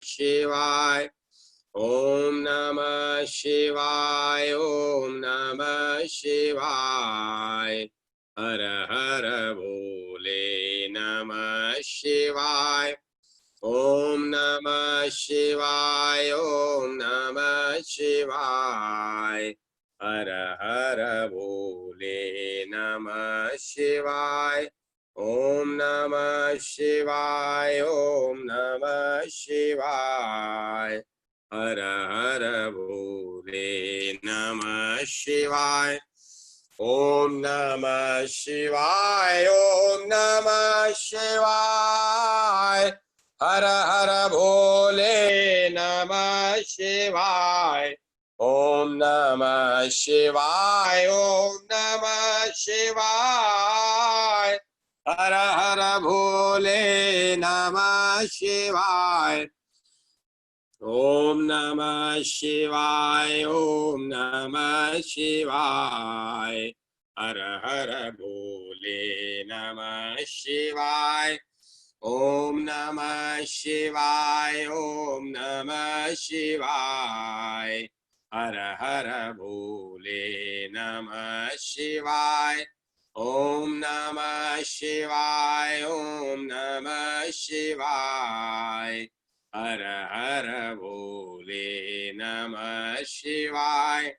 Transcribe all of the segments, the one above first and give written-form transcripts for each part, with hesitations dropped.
शिवाय ओम नमः शिवाय ओम नमः शिवाय हर हर भोले नमः शिवाय ओम नमः शिवाय ओम नमः शिवाय हर हर भोले नमः शिवाय ओम नमः शिवाय ओम नमः शिवाय हर हर भोले नमः शिवाय ओम नमः शिवाय ओम नमः शिवाय हर हर भोले नमः शिवाय ओम नमः शिवाय ओम नमः शिवाय हर हर भोले नमः शिवाय ओम नमः शिवाय ओम नमः शिवाय हर हर भोले नमः शिवाय ओम नमः शिवाय ओम नमः शिवाय हर हर भोले नमः शिवाय ओम नमः शिवाय ओम नमः शिवाय हर हर भोले नमः शिवाय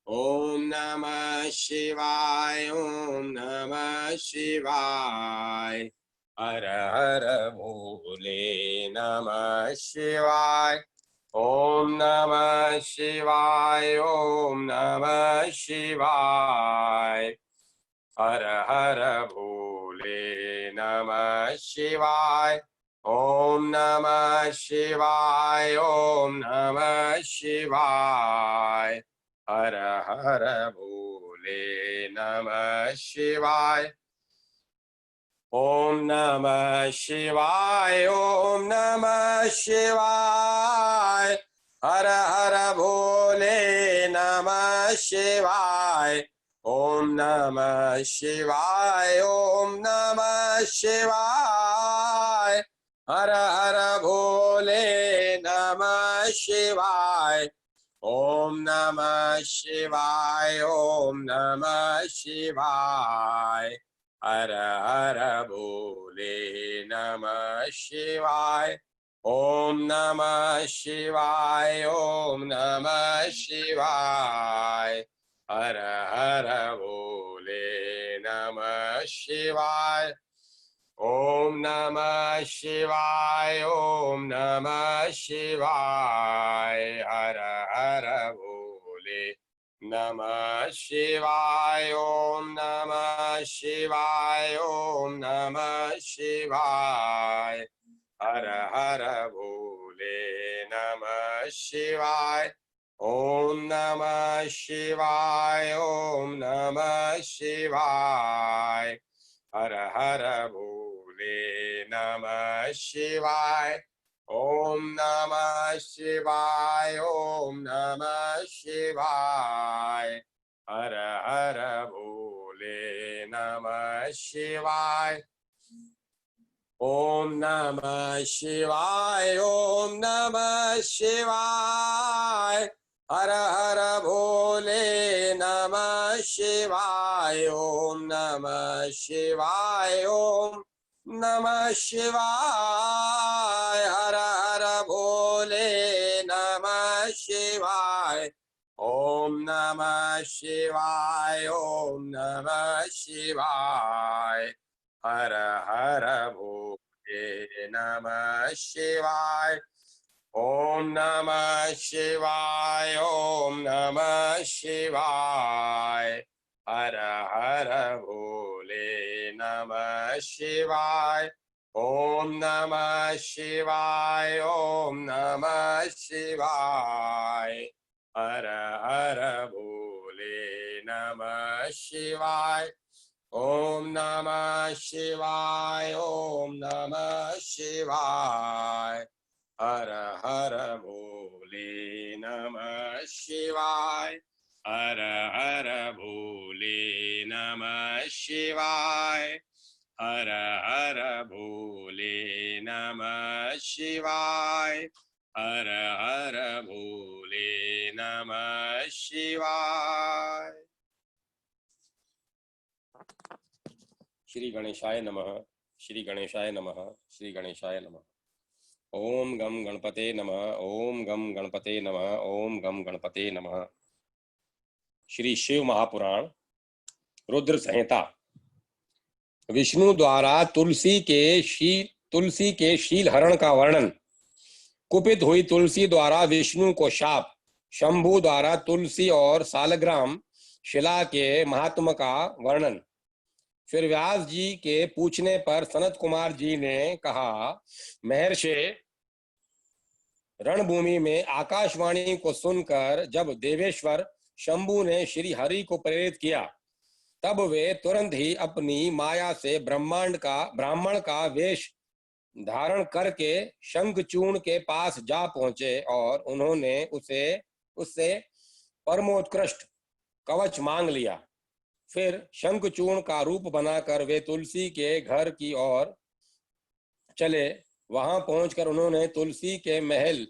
ओम नमः शिवाय ओम नमः शिवाय हर हर भोले नमः शिवाय ओम नमः शिवाय ओम नमः शिवाय हर हर भोले नमः शिवाय ओम नमः शिवाय ओम नमः शिवाय हर हर भोले नमः शिवाय ओम नमः शिवाय ओम नमः शिवाय हर हर भोले नमः शिवाय ओम नमः शिवाय ओम नमः शिवाय हर हर भोले नमः शिवाय ओम नमः शिवाय ओम नमः शिवाय हर हर भोले नमः शिवाय ओम नमः शिवाय ओम नमः शिवाय हर हर भोले नमः शिवाय ओम नमः शिवाय ओम नमः शिवाय हर हर भोले नमः शिवाय ओम नमः शिवाय ओम नमः शिवाय हर हर भोले नमः शिवाय ओम नमः शिवाय ओम नमः शिवाय हर हर भोले नमः शिवाय ओम नमः शिवाय ओम नमः शिवाय हर हर भोले नमः शिवाय ओम नमः शिवाय ओम नमः शिवाय हर हर भोले नमः शिवाय ओम नमः शिवाय ओम नमः शिवाय हर हर भोले नमः शिवाय ओम नमः शिवाय ओम नमः शिवाय हर हर भोले नमः शिवाय ओम नमः शिवाय ओम नमः शिवाय हर हर भोले नमः शिवाय ओम नमः शिवाय ओम नमः शिवाय हर हर भोले नमः शिवाय ओम नमः शिवाय ओम नमः शिवाय हर हर भोले नमः शिवाय हर हर भोले नमः शिवाय हर हर भोले नमः शिवाय हर हर भोले नमः शिवाय। श्री गणेशाय नमः, श्री गणेशाय नमः, श्री गणेशाय नमः। ओम गम गणपते नमः, ओम गम गणपते नमः, ओम गम गणपते नमः। श्री शिव महापुराण रुद्र संहिता। विष्णु द्वारा तुलसी के शील हरण का वर्णन। कुपित हुई तुलसी द्वारा विष्णु को शाप। शंभु द्वारा तुलसी और सालग्राम शिला के महात्म का वर्णन। फिर व्यास जी के पूछने पर सनत कुमार जी ने कहा, महर्षि, रणभूमि में आकाशवाणी को सुनकर जब देवेश्वर शंभु ने श्री हरि को प्रेरित किया, तब वे तुरंत ही अपनी माया से ब्राह्मण का वेश धारण करके शंखचूर्ण के पास जा पहुंचे और उन्होंने उससे परमोत्कृष्ट कवच मांग लिया। फिर शंखचूर्ण का रूप बनाकर वे तुलसी के घर की ओर चले। वहां पहुंचकर उन्होंने तुलसी के महल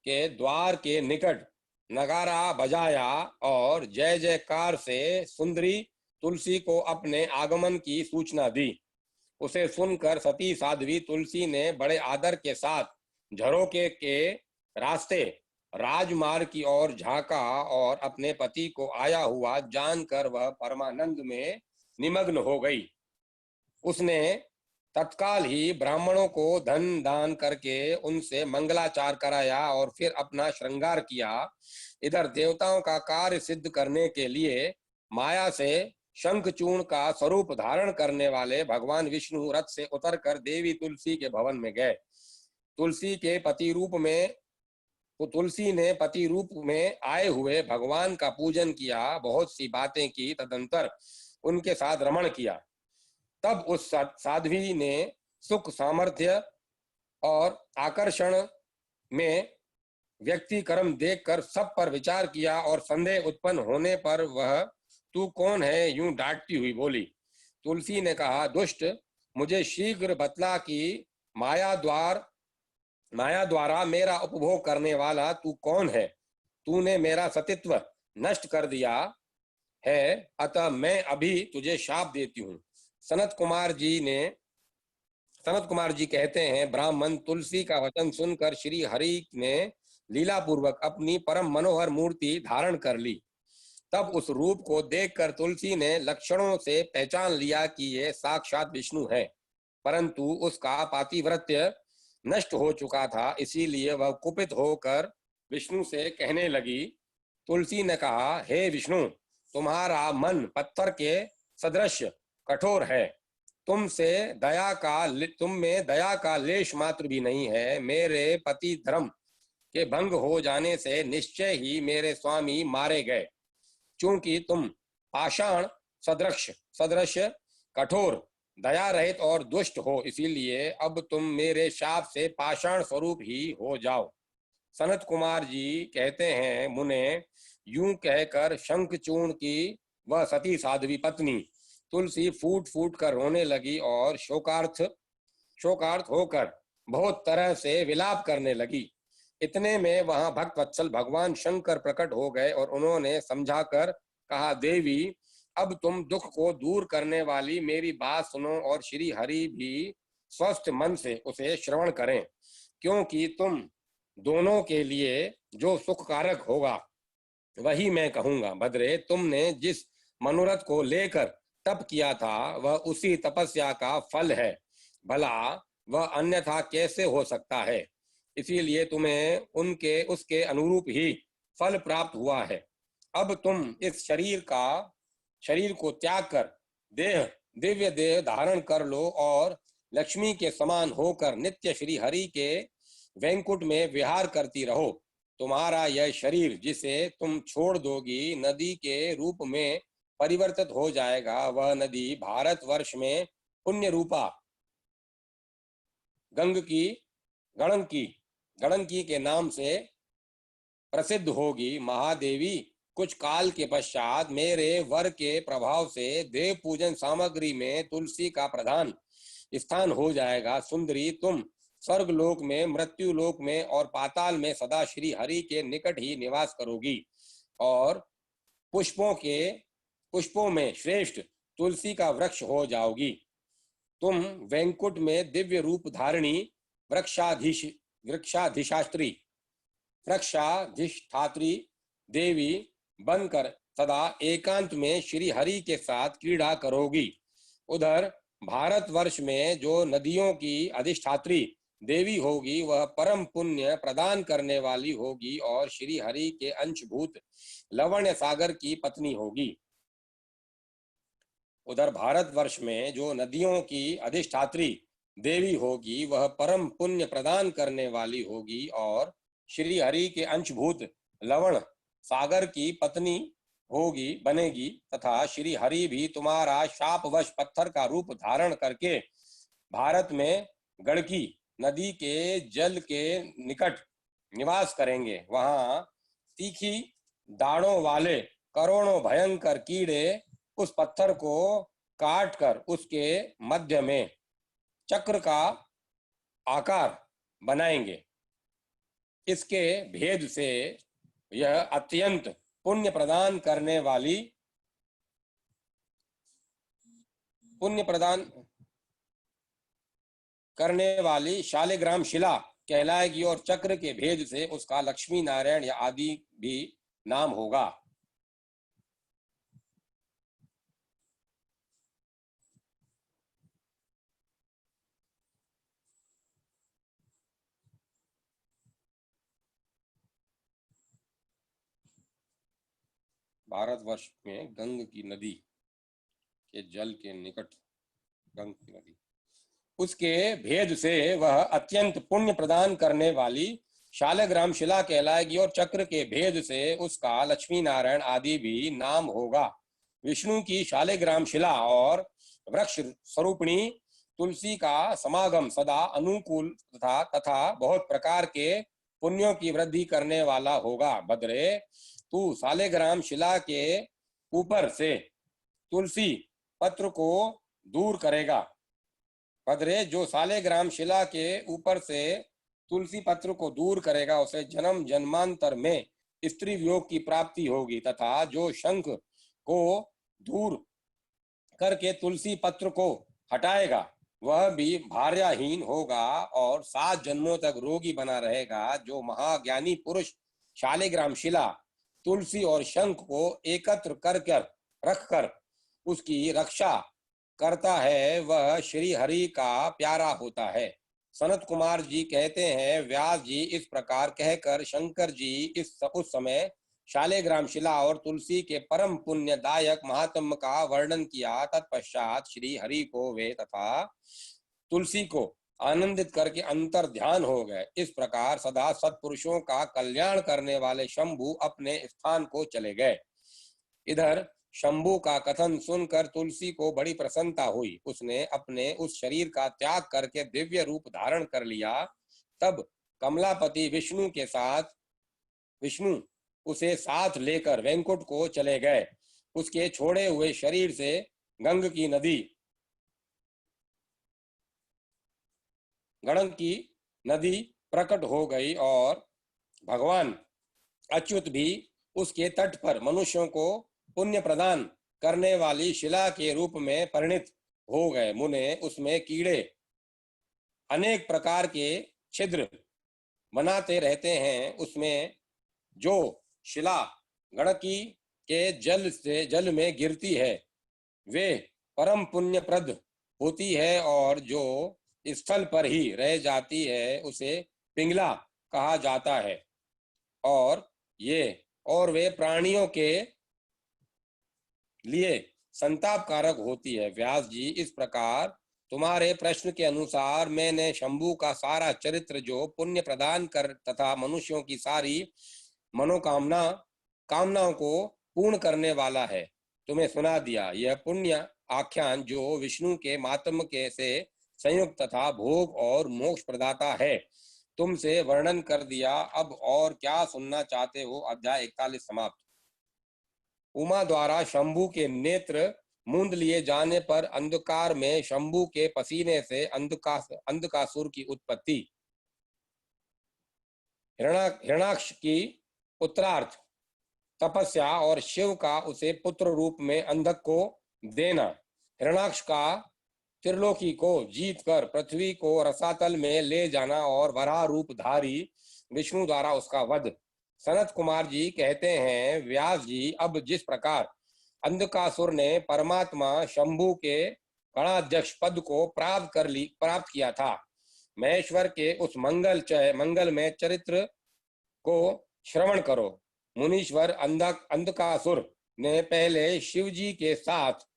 के द्वार के निकट नगारा बजाया और जय जयकार से सुंदरी तुलसी को अपने आगमन की सूचना दी। उसे सुनकर सती साध्वी तुलसी ने बड़े आदर के साथ झरोके के रास्ते राजमार्ग की ओर झांका और अपने पति को आया हुआ जानकर वह परमानंद में निमग्न हो गई। उसने तत्काल ही ब्राह्मणों को धन दान करके उनसे मंगलाचार कराया और फिर अपना श्रृंगार किया। इधर देवताओं का कार्य सिद्ध करने के लिए माया से शंखचूर्ण का स्वरूप धारण करने वाले भगवान विष्णु रथ से उतरकर देवी तुलसी के भवन में गए। तुलसी ने पति रूप में आए हुए भगवान का पूजन किया, बहुत सी बातें की, तदंतर उनके साथ रमण किया। तब उस साध्वी ने सुख, सामर्थ्य और आकर्षण में व्यक्ति कर्म देखकर सब पर विचार किया और संदेह उत्पन्न होने पर वह, तू कौन है, यूं डांटती हुई बोली। तुलसी ने कहा, दुष्ट, मुझे शीघ्र बतला कि माया द्वारा मेरा उपभोग करने वाला तू कौन है। तूने मेरा सतीत्व नष्ट कर दिया है, अतः मैं अभी तुझे शाप देती हूँ। सनत कुमार जी कहते हैं, ब्राह्मण तुलसी का वचन सुनकर श्री हरि ने लीला पूर्वक अपनी परम मनोहर मूर्ति धारण कर ली। तब उस रूप को देखकर तुलसी ने लक्षणों से पहचान लिया कि ये साक्षात विष्णु है, परंतु उसका पातिव्रत्य नष्ट हो चुका था, इसीलिए वह कुपित होकर विष्णु से कहने लगी। तुलसी ने कहा, हे विष्णु, तुम्हारा मन पत्थर के सदृश कठोर है। तुम में दया का लेश मात्र भी नहीं है। मेरे पति धर्म के भंग हो जाने से निश्चय ही मेरे स्वामी मारे गए। चूंकि तुम पाषाण सदृश कठोर, दया रहित और दुष्ट हो, इसीलिए अब तुम मेरे शाप से पाषाण स्वरूप ही हो जाओ। सनत कुमार जी कहते हैं, मुने, यूं कहकर शंखचूर्ण की वह सती साध्वी पत्नी तुलसी फूट फूट कर रोने लगी और शोकार्थ होकर बहुत तरह से विलाप करने लगी। इतने में वहां भक्त वत्सल भगवान शंकर प्रकट हो गए और उन्होंने समझाकर कहा, देवी, अब तुम दुख को दूर करने वाली मेरी बात सुनो और श्री हरि भी स्वस्थ मन से उसे श्रवण करें, क्योंकि तुम दोनों के लिए जो सुखकारक होगा वही मैं कहूंगा। भद्रे, तुमने जिस मनोरथ को लेकर तप किया था वह उसी तपस्या का फल है। भला वह अन्यथा कैसे हो सकता है? इसीलिए तुम्हें उसके अनुरूप ही फल प्राप्त हुआ है। अब तुम इस शरीर को त्याग कर दिव्य देह धारण कर लो और लक्ष्मी के समान होकर नित्य श्री हरि के वैकुंठ में विहार करती रहो। तुम्हारा यह शरीर जिसे तुम छोड़ दोगी नदी के रूप में परिवर्तित हो जाएगा। वह नदी भारतवर्ष में पुण्य रूपा गणकी के नाम से प्रसिद्ध होगी। महादेवी, कुछ काल के पश्चात मेरे वर के प्रभाव से देव पूजन सामग्री में तुलसी का प्रधान स्थान हो जाएगा। सुंदरी, तुम स्वर्ग लोक में, मृत्यु लोक में और पाताल में सदा श्री हरि के निकट ही निवास करोगी और पुष्पों में श्रेष्ठ तुलसी का वृक्ष हो जाओगी। तुम वैंकुट में दिव्य रूप धारिणी वृक्षाधिशास्त्री वृक्षाधिष्ठात्री देवी बनकर सदा एकांत में श्री हरि के साथ क्रीड़ा करोगी। उधर भारतवर्ष में जो नदियों की अधिष्ठात्री देवी होगी वह परम पुण्य प्रदान करने वाली होगी और श्री हरि के अंशभूत लवण्य सागर की पत्नी होगी। उधर भारतवर्ष में जो नदियों की अधिष्ठात्री देवी होगी वह परम पुण्य प्रदान करने वाली होगी और श्री हरि के अंशभूत लवण सागर की पत्नी होगी बनेगी तथा श्री हरि भी तुम्हारा शापवश पत्थर का रूप धारण करके भारत में गड़की नदी के जल के निकट निवास करेंगे। वहां तीखी दाढ़ों वाले करोड़ों भयंकर कीड़े उस पत्थर को काटकर उसके मध्य में चक्र का आकार बनाएंगे। इसके भेद से यह अत्यंत पुण्य प्रदान करने वाली शालिग्राम शिला कहलाएगी और चक्र के भेद से उसका लक्ष्मी नारायण या आदि भी नाम होगा। भारतवर्ष में गंग की नदी के जल के निकट गंग की नदी उसके भेद से वह अत्यंत पुण्य प्रदान करने वाली शालिग्राम शिला कहलाएगी और चक्र के भेद से उसका लक्ष्मी नारायण आदि भी नाम होगा। विष्णु की शालिग्राम शिला और वृक्ष स्वरूपिणी तुलसी का समागम सदा अनुकूल तथा बहुत प्रकार के पुण्यों की वृद्धि करने वाला होगा। भद्रे, तू शालिग्राम शिला के ऊपर से तुलसी पत्र को दूर करेगा। भद्रे, जो शालिग्राम शिला के ऊपर से तुलसी पत्र को दूर करेगा उसे जन्म जन्मांतर में स्त्री वियोग की प्राप्ति होगी तथा जो शंख को दूर करके तुलसी पत्र को हटाएगा वह भी भार्याहीन होगा और 7 जन्मों तक रोगी बना रहेगा। जो महाज्ञानी पुरुष शालिग्राम शिला, तुलसी और शंख को एकत्र कर रखकर उसकी रक्षा करता है वह श्री हरि का प्यारा होता है। सनत कुमार जी कहते हैं, व्यास जी इस प्रकार कहकर शंकर जी उस समय शालिग्राम शिला और तुलसी के परम पुण्यदायक महात्म्य का वर्णन किया। तत्पश्चात श्री हरि को वे तथा तुलसी को आनंदित करके अंतर ध्यान हो गए। इस प्रकार सदा सत्पुरुषों का कल्याण करने वाले शंभु अपने स्थान को चले गए। इधर शंभु का कथन सुनकर तुलसी को बड़ी प्रसन्नता हुई। उसने अपने उस शरीर का त्याग करके दिव्य रूप धारण कर लिया। तब कमलापति विष्णु उसे साथ लेकर वैंकुट को चले गए। उसके छोड़े हुए शरीर से गंग की नदी प्रकट हो गई और भगवान अच्युत भी उसके तट पर मनुष्यों को पुण्य प्रदान करने वाली शिला के रूप में परिणित हो गए। मुने, उसमें कीड़े अनेक प्रकार के छिद्र बनाते रहते हैं। उसमें जो शिला गणकी के जल में गिरती है वे परम पुण्यप्रद होती है और जो स्थल पर ही रह जाती है उसे पिंगला कहा जाता है और वे प्राणियों के लिए संतापकारक होती है। व्यास जी, इस प्रकार तुम्हारे प्रश्न के अनुसार मैंने शंभु का सारा चरित्र जो पुण्य प्रदान कर तथा मनुष्यों की सारी कामनाओं को पूर्ण करने वाला है तुम्हें सुना दिया। यह पुण्य आख्यान जो विष्णु के मातम के से संयुक्त तथा भोग और मोक्ष प्रदाता है तुमसे वर्णन कर दिया। अब और क्या सुनना चाहते हो? अध्याय 41 समाप्त। उमा द्वारा शंभु के नेत्र मूंद लिए जाने पर अंधकार में शंभु के पसीने से अंधकासुर की उत्पत्ति। हिरणाक्ष की उत्तरार्थ तपस्या और शिव का उसे पुत्र रूप में अंधक को देना। हिरणाक्ष का त्रिलोकी को जीतकर पृथ्वी को रसातल में ले जाना और वराह रूपधारी विष्णु द्वारा उसका वध। सनत कुमार जी कहते हैं, व्यास जी, अब जिस प्रकार अंधकासुर ने परमात्मा शंभु के गणाध्यक्ष पद को प्राप्त किया था, महेश्वर के उस मंगलमय चरित्र को श्रवण करो। मुनीश्वर अंधकासुर ने पहले शिव जी के साथ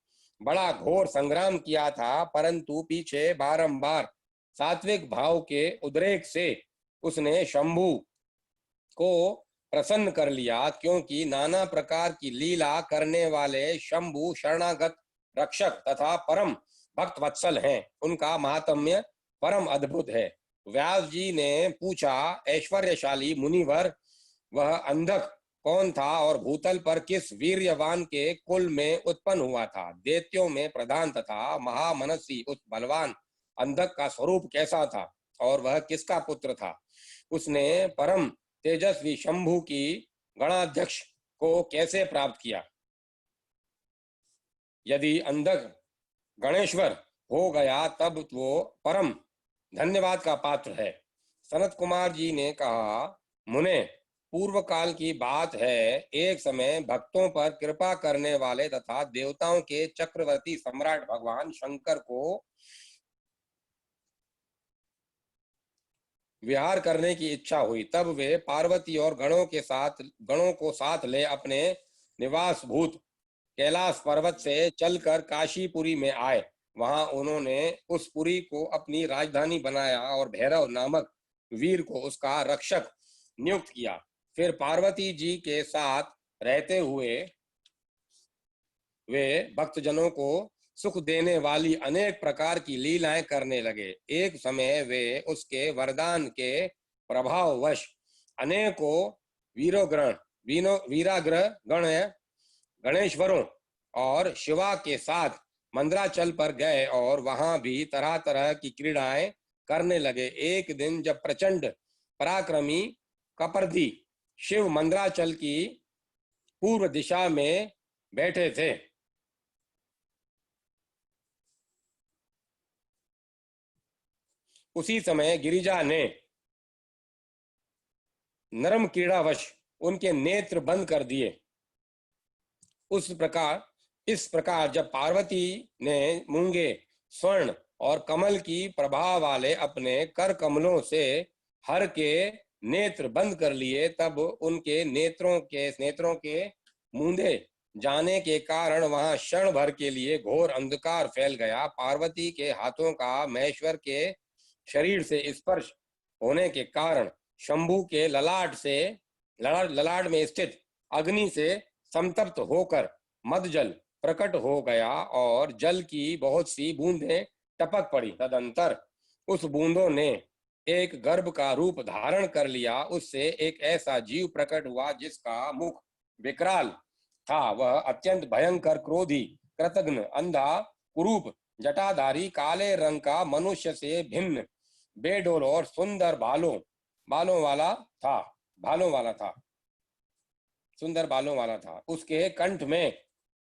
बड़ा घोर संग्राम किया था, परंतु पीछे बारंबार सात्विक भाव के उद्रेक से उसने शंभु को प्रसन्न कर लिया, क्योंकि नाना प्रकार की लीला करने वाले शंभु शरणागत रक्षक तथा परम भक्त वत्सल हैं। उनका महात्म्य परम अद्भुत है। व्यास जी ने पूछा, ऐश्वर्यशाली मुनिवर, वह अंधक कौन था और भूतल पर किस वीर्यवान के कुल में उत्पन्न हुआ था? दैत्यों में प्रधान तथा महामनसी उस बलवान अंधक का स्वरूप कैसा था और वह किसका पुत्र था? उसने परम तेजस्वी शंभु की गणाध्यक्ष को कैसे प्राप्त किया? यदि अंधक गणेश्वर हो गया तब वो परम धन्यवाद का पात्र है। सनत कुमार जी ने कहा, मुने, पूर्व काल की बात है, एक समय भक्तों पर कृपा करने वाले तथा देवताओं के चक्रवर्ती सम्राट भगवान शंकर को विहार करने की इच्छा हुई। तब वे पार्वती और गणों को साथ ले अपने निवास भूत कैलाश पर्वत से चलकर काशीपुरी में आए। वहां उन्होंने उस पुरी को अपनी राजधानी बनाया और भैरव नामक वीर को उसका रक्षक नियुक्त किया। फिर पार्वती जी के साथ रहते हुए वे भक्तजनों को सुख देने वाली अनेक प्रकार की लीलाएं करने लगे। एक समय वे उसके वरदान के प्रभाववश अनेकों वीराग्र गणेश्वरों और शिवा के साथ मंदराचल पर गए और वहां भी तरह तरह की क्रीड़ाएं करने लगे। एक दिन जब प्रचंड पराक्रमी कपर्दी शिव मंदराचल की पूर्व दिशा में बैठे थे, उसी समय गिरिजा ने नरम क्रीड़ावश उनके नेत्र बंद कर दिए। इस प्रकार जब पार्वती ने मूंगे स्वर्ण और कमल की प्रभा वाले अपने कर कमलों से हर के नेत्र बंद कर लिए, तब उनके नेत्रों के मूंदे जाने के कारण वहां क्षण भर के लिए घोर अंधकार फैल गया। पार्वती के हाथों का महेश्वर के शरीर से स्पर्श होने के कारण शंभु के ललाट में स्थित अग्नि से संतप्त होकर मदजल प्रकट हो गया और जल की बहुत सी बूंदें टपक पड़ी। तदंतर उस बूंदों ने एक गर्भ का रूप धारण कर लिया। उससे एक ऐसा जीव प्रकट हुआ जिसका मुख विकराल था। वह अत्यंत भयंकर, क्रोधी, कृतघ्न, अंधा, कुरूप, जटाधारी, काले रंग का, मनुष्य से भिन्न, बेडोल और सुंदर बालों वाला था। उसके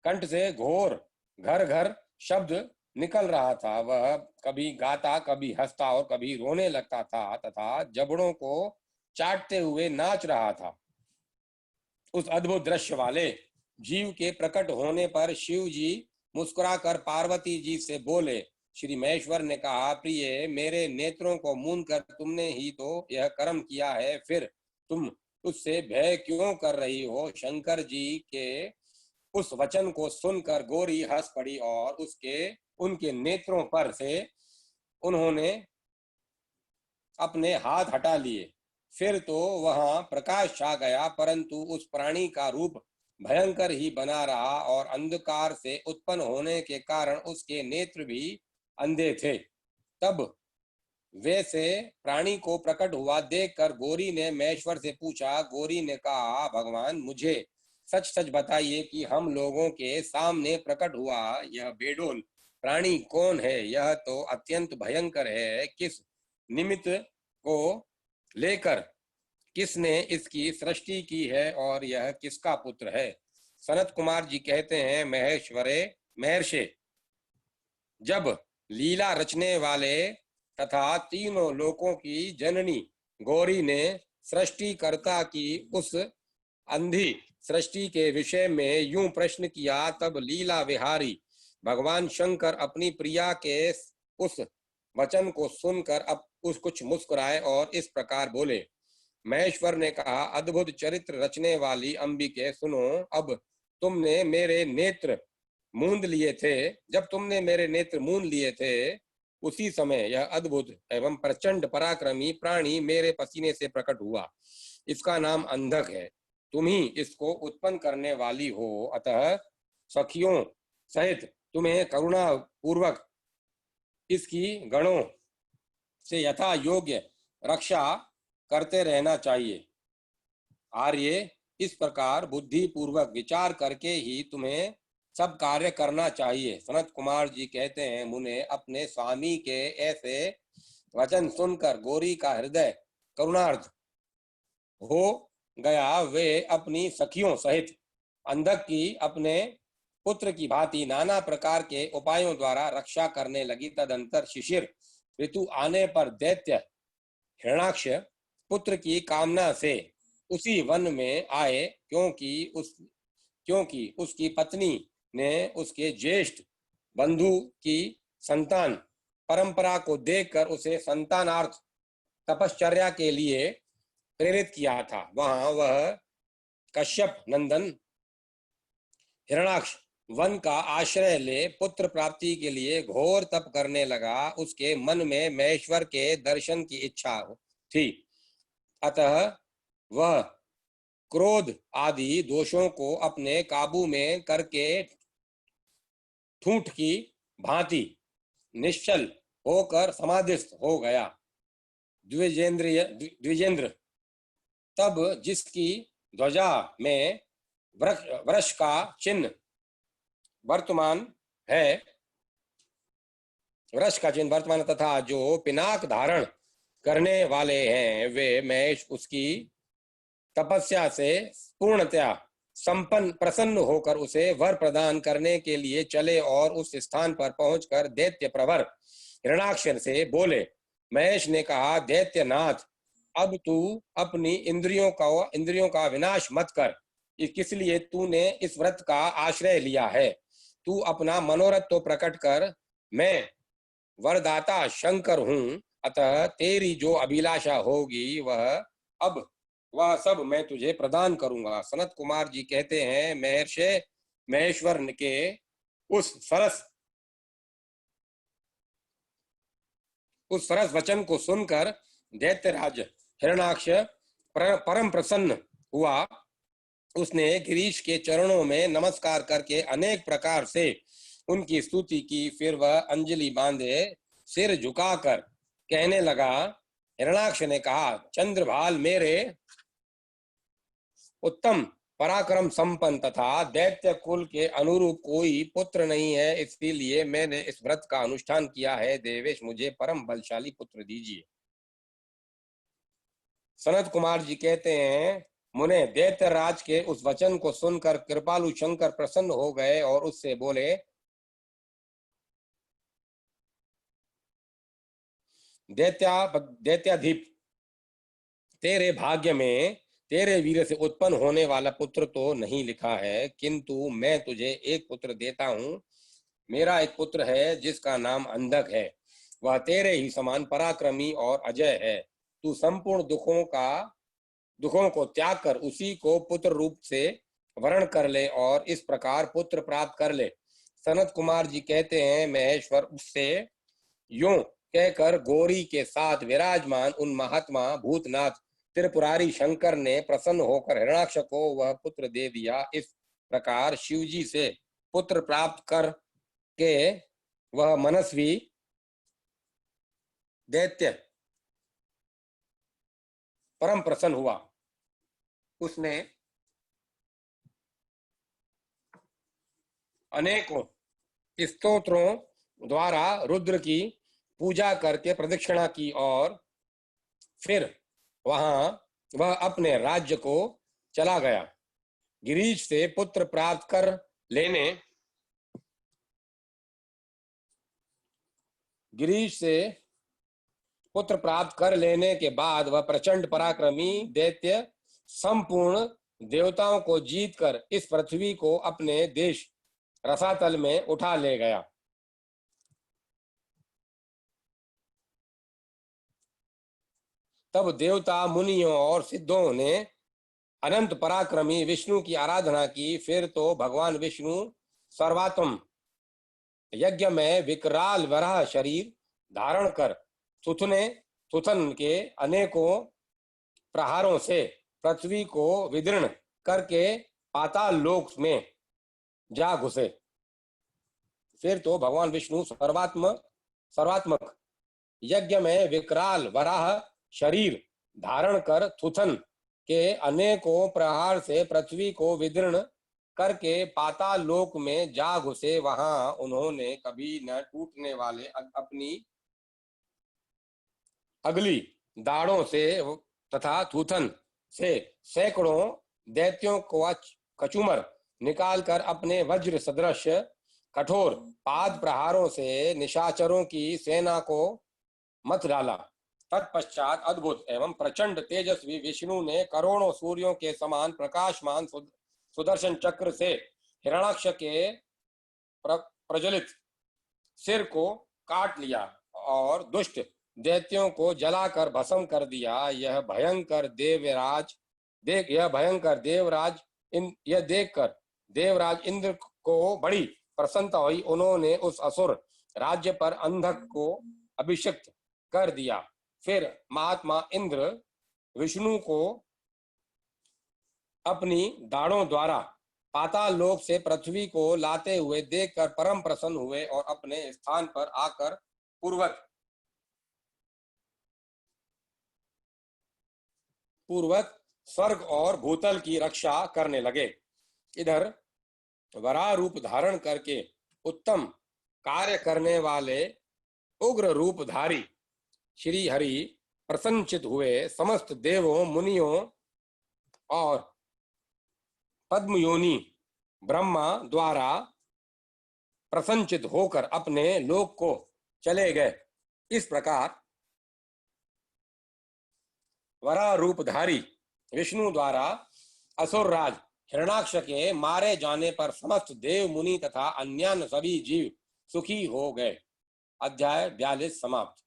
कंठ से घोर घर घर शब्द निकल रहा था। वह कभी गाता, कभी हंसता और कभी रोने लगता था तथा जबड़ों को चाटते हुए नाच रहा था। उस अद्भुत दृश्य वाले जीव के प्रकट होने पर शिव जी मुस्कुराकर पार्वती जी से बोले। श्री महेश्वर ने कहा, प्रिय, मेरे नेत्रों को मूंद कर तुमने ही तो यह कर्म किया है, फिर तुम उससे भय क्यों कर रही हो? शंकर जी के उस वचन को सुनकर गौरी हंस पड़ी और उनके नेत्रों पर से उन्होंने अपने हाथ हटा लिए। फिर तो वहां प्रकाश छा गया, परंतु उस प्राणी का रूप भयंकर ही बना रहा और अंधकार से उत्पन्न होने के कारण उसके नेत्र भी अंधे थे। तब वैसे प्राणी को प्रकट हुआ देखकर गौरी ने महेश्वर से पूछा। गौरी ने कहा, भगवान, मुझे सच सच बताइए कि हम लोगों के सामने प्रकट हुआ यह बेडोल प्राणी कौन है? यह तो अत्यंत भयंकर है। किस निमित्त को लेकर किसने इसकी सृष्टि की है और यह किसका पुत्र है? सनत कुमार जी कहते हैं, महर्षे, जब लीला रचने वाले तथा तीनों लोकों की जननी गौरी ने सृष्टिकर्ता की उस अंधी सृष्टि के विषय में यूं प्रश्न किया, तब लीला विहारी भगवान शंकर अपनी प्रिया के उस वचन को सुनकर अब कुछ मुस्कुराए और इस प्रकार बोले। महेश्वर ने कहा, अद्भुत चरित्र रचने वाली अंबिके, सुनो। अब तुमने मेरे नेत्र मूंद लिए थे जब तुमने मेरे नेत्र मूंद लिए थे, उसी समय यह अद्भुत एवं प्रचंड पराक्रमी प्राणी मेरे पसीने से प्रकट हुआ। इसका नाम अंधक है। तुम ही इसको उत्पन्न करने वाली हो, अतः सखियों सहित तुम्हें करुणा पूर्वक इसकी गणों से यथा योग्य रक्षा करते रहना चाहिए। आर्य, इस प्रकार बुद्धि पूर्वक विचार करके ही तुम्हें सब कार्य करना चाहिए। सनत कुमार जी कहते हैं, मुने अपने स्वामी के ऐसे वचन सुनकर गौरी का हृदय करुणार्थ हो गया। वे अपनी सखियों सहित अंधक की अपने पुत्र की भांति नाना प्रकार के उपायों द्वारा रक्षा करने लगी। तदंतर शिशिर ऋतु आने पर दैत्य हिरणाक्ष पुत्र की कामना से उसी वन में आए, क्योंकि उसकी पत्नी ने उसके ज्येष्ठ बंधु की संतान परंपरा को देखकर उसे संतानार्थ तपश्चर्या के लिए प्रेरित किया था। वहां वह कश्यप नंदन हिरणाक्ष वन का आश्रय ले पुत्र प्राप्ति के लिए घोर तप करने लगा। उसके मन में महेश्वर के दर्शन की इच्छा थी, अतः वह क्रोध आदि दोषों को अपने काबू में करके ठूंठ की भांति निश्चल होकर समाधिस्थ हो गया। द्विजेंद्र तब जिसकी ध्वजा में वृष का चिन्ह वर्तमान है, वृष का चिन्ह वर्तमान तथा जो पिनाक धारण करने वाले हैं, वे महेश उसकी तपस्या से पूर्णतया संपन्न प्रसन्न होकर उसे वर प्रदान करने के लिए चले और उस स्थान पर पहुंचकर दैत्य प्रवर हिरणाक्ष से बोले। महेश ने कहा, दैत्यनाथ, अब तू अपनी इंद्रियों का विनाश मत कर। किस लिए तूने इस व्रत का आश्रय लिया है? तू अपना मनोरथ तो प्रकट कर। मैं वरदाता शंकर हूं, अतः तेरी जो अभिलाषा होगी वह सब मैं तुझे प्रदान करूंगा। सनत कुमार जी कहते हैं, महेश्वर के उस सरस वचन को सुनकर दैत्यराज हिरणाक्ष परम प्रसन्न हुआ। उसने गिरीश के चरणों में नमस्कार करके अनेक प्रकार से उनकी स्तुति की। फिर वह अंजलि बांधे सिर झुकाकर कहने लगा। हिरणाक्ष ने कहा, चंद्रभाल, मेरे उत्तम पराक्रम संपन्न तथा दैत्य कुल के अनुरूप कोई पुत्र नहीं है, इसलिए मैंने इस व्रत का अनुष्ठान किया है। देवेश, मुझे परम बलशाली पुत्र दीजिए। सनत कुमार जी कहते हैं, मुने, दैत्यराज के उस वचन को सुनकर कृपालु शंकर प्रसन्न हो गए और उससे बोले, दैत्याधिप, तेरे भाग्य में तेरे वीर से उत्पन्न होने वाला पुत्र तो नहीं लिखा है, किंतु मैं तुझे एक पुत्र देता हूं। मेरा एक पुत्र है जिसका नाम अंधक है। वह तेरे ही समान पराक्रमी और अजय है। तू संपूर्ण दुखों को त्याग कर उसी को पुत्र रूप से वर्ण कर ले और इस प्रकार पुत्र प्राप्त कर ले। सनत कुमार जी कहते हैं, महेश्वर उससे यूं कहकर गौरी के साथ विराजमान उन महात्मा भूतनाथ त्रिपुरारी शंकर ने प्रसन्न होकर हिरणाक्ष को वह पुत्र दे दिया। इस प्रकार शिवजी से पुत्र प्राप्त कर के वह मनस्वी दैत्य परम प्रसन्न हुआ। उसने अनेकों स्तोत्रों द्वारा रुद्र की पूजा करके प्रदक्षिणा की और फिर वहां वह अपने राज्य को चला गया। गिरीश से पुत्र प्राप्त कर लेने गिरीश से पुत्र प्राप्त कर लेने के बाद वह प्रचंड पराक्रमी दैत्य संपूर्ण देवताओं को जीतकर इस पृथ्वी को अपने देश रसातल में उठा ले गया। तब देवता मुनियों और सिद्धों ने अनंत पराक्रमी विष्णु की आराधना की। फिर तो भगवान विष्णु सर्वात्म यज्ञ में विकराल वराह शरीर धारण कर थुथन के अनेकों प्रहारों से पृथ्वी को विदीर्ण करके पाताल लोक में जा घुसे। फिर तो भगवान विष्णु सर्वात्मक यज्ञ में विकराल वराह शरीर धारण कर थुथन के अनेकों प्रहार से पृथ्वी को विदीर्ण करके पाताल लोक में जा घुसे। वहां उन्होंने कभी न टूटने वाले अपनी अगली दाढ़ों से तथा थूथन से सैकड़ों दैत्यों को कचूमर निकालकर अपने वज्र सदृश कठोर पाद प्रहारों से निशाचरों की सेना को मत डाला। तत्पश्चात अद्भुत एवं प्रचंड तेजस्वी विष्णु ने करोड़ों सूर्यों के समान प्रकाशमान सुदर्शन चक्र से हिरणाक्ष के प्रज्वलित सिर को काट लिया और दुष्ट दैत्यों को जलाकर भस्म कर दिया। यह भयंकर देखकर देवराज इंद्र को बड़ी प्रसन्नता हुई। उन्होंने उस असुर राज्य पर अंधक को अभिषिक्त कर दिया। फिर महात्मा इंद्र विष्णु को अपनी दाढ़ों द्वारा पाताल लोक से पृथ्वी को लाते हुए देखकर परम प्रसन्न हुए और अपने स्थान पर आकर पूर्वक स्वर्ग और भूतल की रक्षा करने लगे। इधर वराह रूप धारण करके उत्तम कार्य करने वाले उग्र रूपधारी श्री हरि प्रसन्नचित हुए। समस्त देवों मुनियों और पद्मयोनि ब्रह्मा द्वारा प्रसन्नचित होकर अपने लोक को चले गए। इस प्रकार वराह रूपधारी विष्णु द्वारा असुरराज हिरणाक्ष के मारे जाने पर समस्त देव मुनि तथा अन्य सभी जीव सुखी हो गए। अध्याय 42 समाप्त।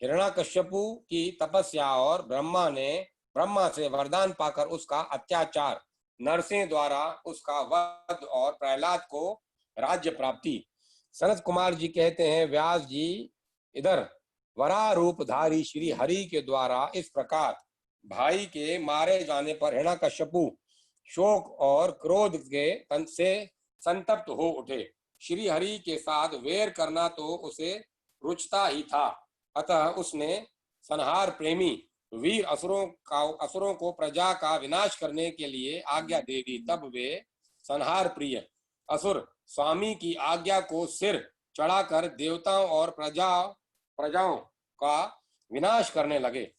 हिरण्यकश्यपु की तपस्या और ब्रह्मा से वरदान पाकर उसका अत्याचार, नरसिंह द्वारा उसका वध और प्रहलाद को राज्य प्राप्ति। सनत कुमार जी कहते हैं, व्यास जी इधर वराह रूपधारी श्री हरि के द्वारा इस प्रकार भाई के मारे जाने पर हिरण्यकश्यपु शोक और क्रोध के तन से संतप्त हो उठे। श्री हरि के साथ वैर करना तो उसे रुचता ही था, अतः उसने संहार प्रेमी वीर असुरों को प्रजा का विनाश करने के लिए आज्ञा दे दी। तब वे संहार प्रिय असुर स्वामी की आज्ञा को सिर चढ़ाकर देवताओं और प्रजाओं का विनाश करने लगे।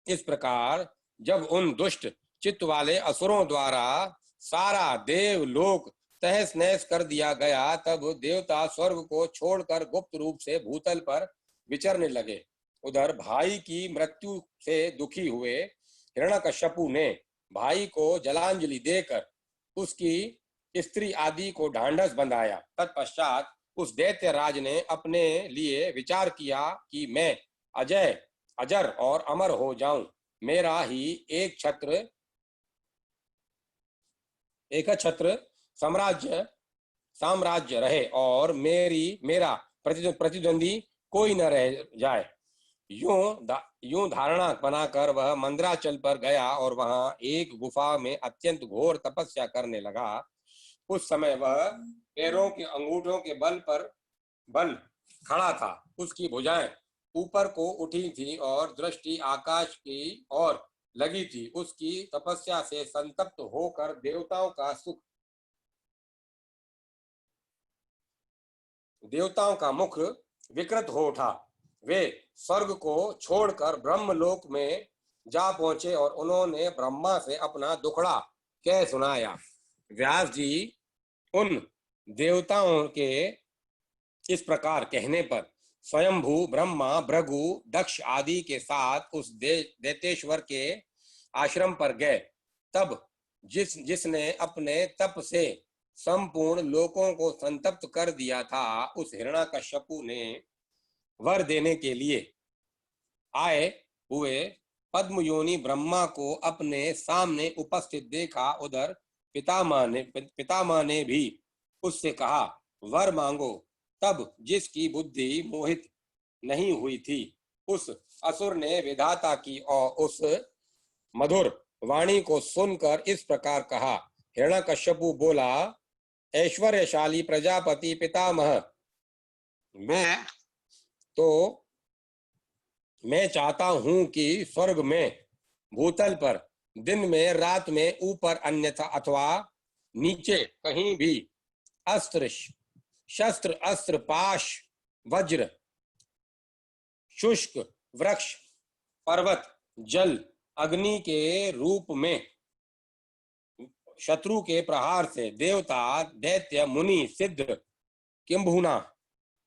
इस प्रकार जब उन दुष्ट चित्त वाले असुरों द्वारा सारा देव लोक तहस नहस कर दिया गया, तब देवता स्वर्ग को छोड़कर गुप्त रूप से भूतल पर विचरने लगे। उधर भाई की मृत्यु से दुखी हुए हिरण्यकश्यपु ने भाई को जलांजलि देकर उसकी स्त्री आदि को ढांढस बंधाया। तत्पश्चात उस दैत्य राज ने अपने लिए विचार किया कि मैं अजर और अमर हो जाऊं। मेरा ही एक छत्र साम्राज्य रहे और मेरा प्रतिद्वंदी कोई न रह जाए। यूं धारणा बनाकर वह मंदराचल पर गया और वहां एक गुफा में अत्यंत घोर तपस्या करने लगा। उस समय वह पैरों के अंगूठों के बल खड़ा था। उसकी भुजाएं ऊपर को उठी थी और दृष्टि आकाश की ओर लगी थी। उसकी तपस्या से संतप्त होकर देवताओं का सुख देवताओं का मुख विकृत हो उठा। वे स्वर्ग को छोड़कर ब्रह्मलोक में जा पहुंचे और उन्होंने ब्रह्मा से अपना दुखड़ा कह सुनाया। व्यास जी उन देवताओं के इस प्रकार कहने पर स्वयंभू ब्रह्मा भृगु दक्ष आदि के साथ उस दैतेश्वर के आश्रम पर गए। तब जिसने अपने तप से संपूर्ण लोकों को संतप्त कर दिया था, उस हिरण्यकश्यपु ने वर देने के लिए आए हुए पद्मयोनि ब्रह्मा को अपने सामने उपस्थित देखा। उधर पितामह ने भी उससे कहा, वर मांगो। तब जिसकी बुद्धि मोहित नहीं हुई थी, उस असुर ने विधाता की और उस मधुर वाणी को सुनकर इस प्रकार कहा। हिरण्यकश्यपु बोला, ऐश्वर्यशाली प्रजापति पितामह, मैं चाहता हूं कि स्वर्ग में, भूतल पर, दिन में, रात में, ऊपर अन्यथा अथवा नीचे कहीं भी अस्त्र शस्त्र अस्त्र पाश वज्र शुष्क वृक्ष पर्वत जल अग्नि के रूप में शत्रु के प्रहार से देवता दैत्य मुनि सिद्ध किंभुना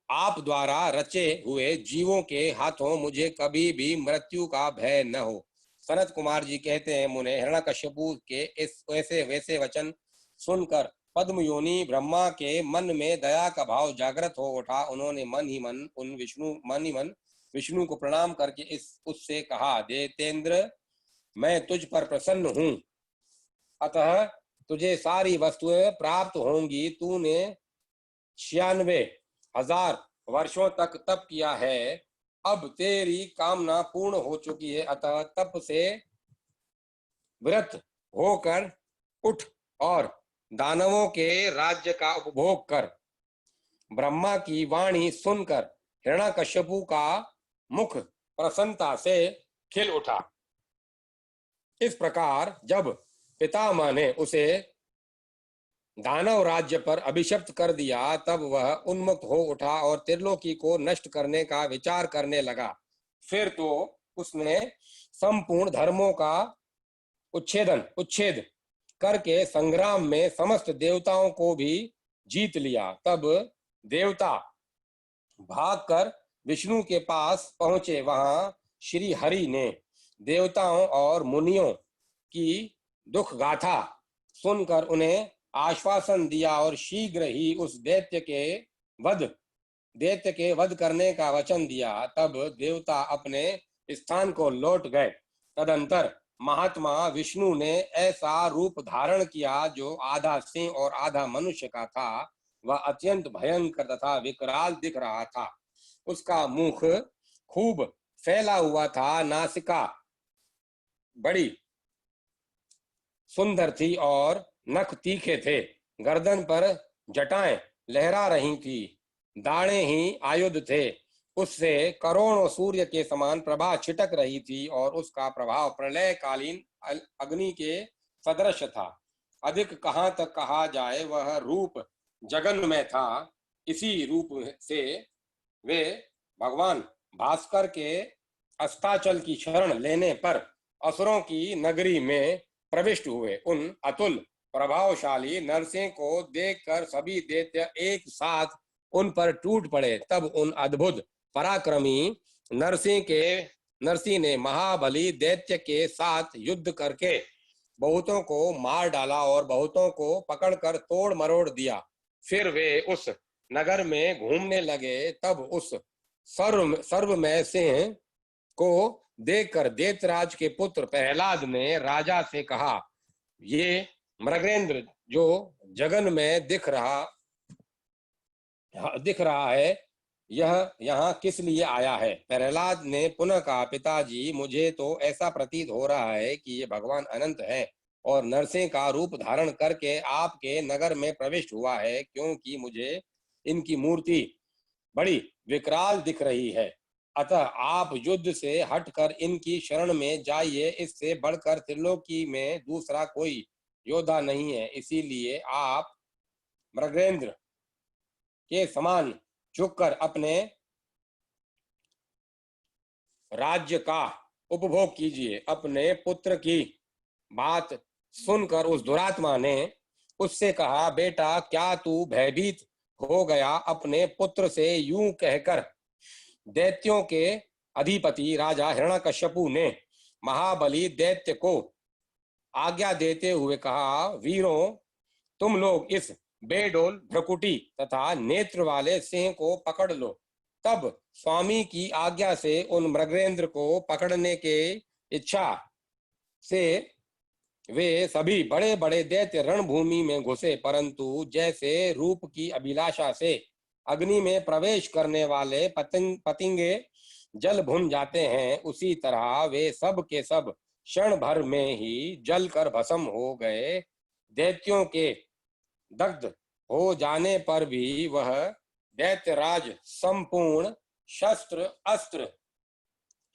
आप द्वारा रचे हुए जीवों के हाथों मुझे कभी भी मृत्यु का भय न हो। सनत कुमार जी कहते हैं, मुने हिरण्यकश्यपु के इस वैसे वैसे वचन सुनकर पद्मयोनि ब्रह्मा के मन में दया का भाव जागृत हो उठा। उन्होंने मन ही मन विष्णु को प्रणाम करके उससे कहा, दैतेंद्र, मैं तुझ पर प्रसन्न हूं, अतः तुझे सारी वस्तुएं प्राप्त होंगी। तूने 96,000 वर्षों तक तप किया है, अब तेरी कामना पूर्ण हो चुकी है, अतः तप से व्रत होकर उठ और दानवों के राज्य का उपभोग कर। ब्रह्मा की वाणी सुनकर हिरण्यकश्यपु का मुख प्रसन्नता से खिल उठा। इस प्रकार जब पितामह ने उसे दानव राज्य पर अभिशप्त कर दिया, तब वह उन्मुक्त हो उठा और त्रिलोकी को नष्ट करने का विचार करने लगा। फिर तो उसने संपूर्ण धर्मों का उच्छेद करके संग्राम में समस्त देवताओं को भी जीत लिया। तब देवता भागकर विष्णु के पास पहुंचे। वहां श्री हरि ने देवताओं और मुनियों की दुख गाथा सुनकर उन्हें आश्वासन दिया और शीघ्र ही उस दैत्य के वध करने का वचन दिया। तब देवता अपने स्थान को लौट गए। तदंतर महात्मा विष्णु ने ऐसा रूप धारण किया जो आधा सिंह और आधा मनुष्य का था। वह अत्यंत भयंकर तथा विकराल दिख रहा था। उसका मुख खूब फैला हुआ था, नासिका बड़ी सुंदर थी और नख तीखे थे, गर्दन पर जटाएं लहरा रही थी, दाढ़ें ही आयुध थे। उससे करोड़ों सूर्य के समान प्रभा छिटक रही थी और उसका प्रभाव प्रलयकालीन अग्नि के सदृश था। अधिक कहाँ तक कहा जाए, वह रूप जगन्मय था। इसी रूप से वे भगवान भास्कर के अस्ताचल की शरण लेने पर असुरों की नगरी में प्रविष्ट हुए। उन अतुल प्रभावशाली नरसिंह को देखकर सभी दैत्य एक साथ उन पर टूट पड़े। तब उन अद्भुत पराक्रमी नरसिंह ने महाबली दैत्य के साथ युद्ध करके बहुतों को मार डाला और बहुतों को पकड़कर तोड़ मरोड़ दिया। फिर वे उस नगर में घूमने लगे। तब उस सर्वमय सिंह को देखकर दैत्यराज के पुत्र प्रहलाद ने राजा से कहा, ये मृगेंद्र जो जगन में दिख रहा है, यह यहाँ किस लिए आया है? प्रहलाद ने पुनः कहा, पिताजी, मुझे तो ऐसा प्रतीत हो रहा है कि ये भगवान अनंत है और नरसिंह का रूप धारण करके आपके नगर में प्रविष्ट हुआ है, क्योंकि मुझे इनकी मूर्ति बड़ी विकराल दिख रही है। अतः आप युद्ध से हटकर इनकी शरण में जाइए। इससे बढ़कर त्रिलोकी में दूसरा कोई योद्धा नहीं है। इसीलिए आप मृगेंद्र के समान झुककर अपने राज्य का उपभोग कीजिए। अपने पुत्र की बात सुनकर उस दुरात्मा ने उससे कहा, बेटा क्या तू भयभीत हो गया? अपने पुत्र से यूं कहकर दैत्यों के अधिपति राजा हिरण्यकश्यपु ने महाबली दैत्य को आज्ञा देते हुए कहा, वीरों, तुम लोग इस बेडोल, भ्रकुटी तथा नेत्र वाले सिंह को पकड़ लो। तब स्वामी की आज्ञा से उन मृगेंद्र को पकड़ने के इच्छा से वे सभी बड़े बड़े दैत्य रणभूमि में घुसे, परंतु जैसे रूप की अभिलाषा से अग्नि में प्रवेश करने वाले पतंगे जल भुन जाते हैं, उसी तरह वे सब के सब क्षण भर में ही जलकर भस्म हो गए। दैत्यों के दग्ध हो जाने पर भी वह दैत्यराज संपूर्ण शस्त्र अस्त्र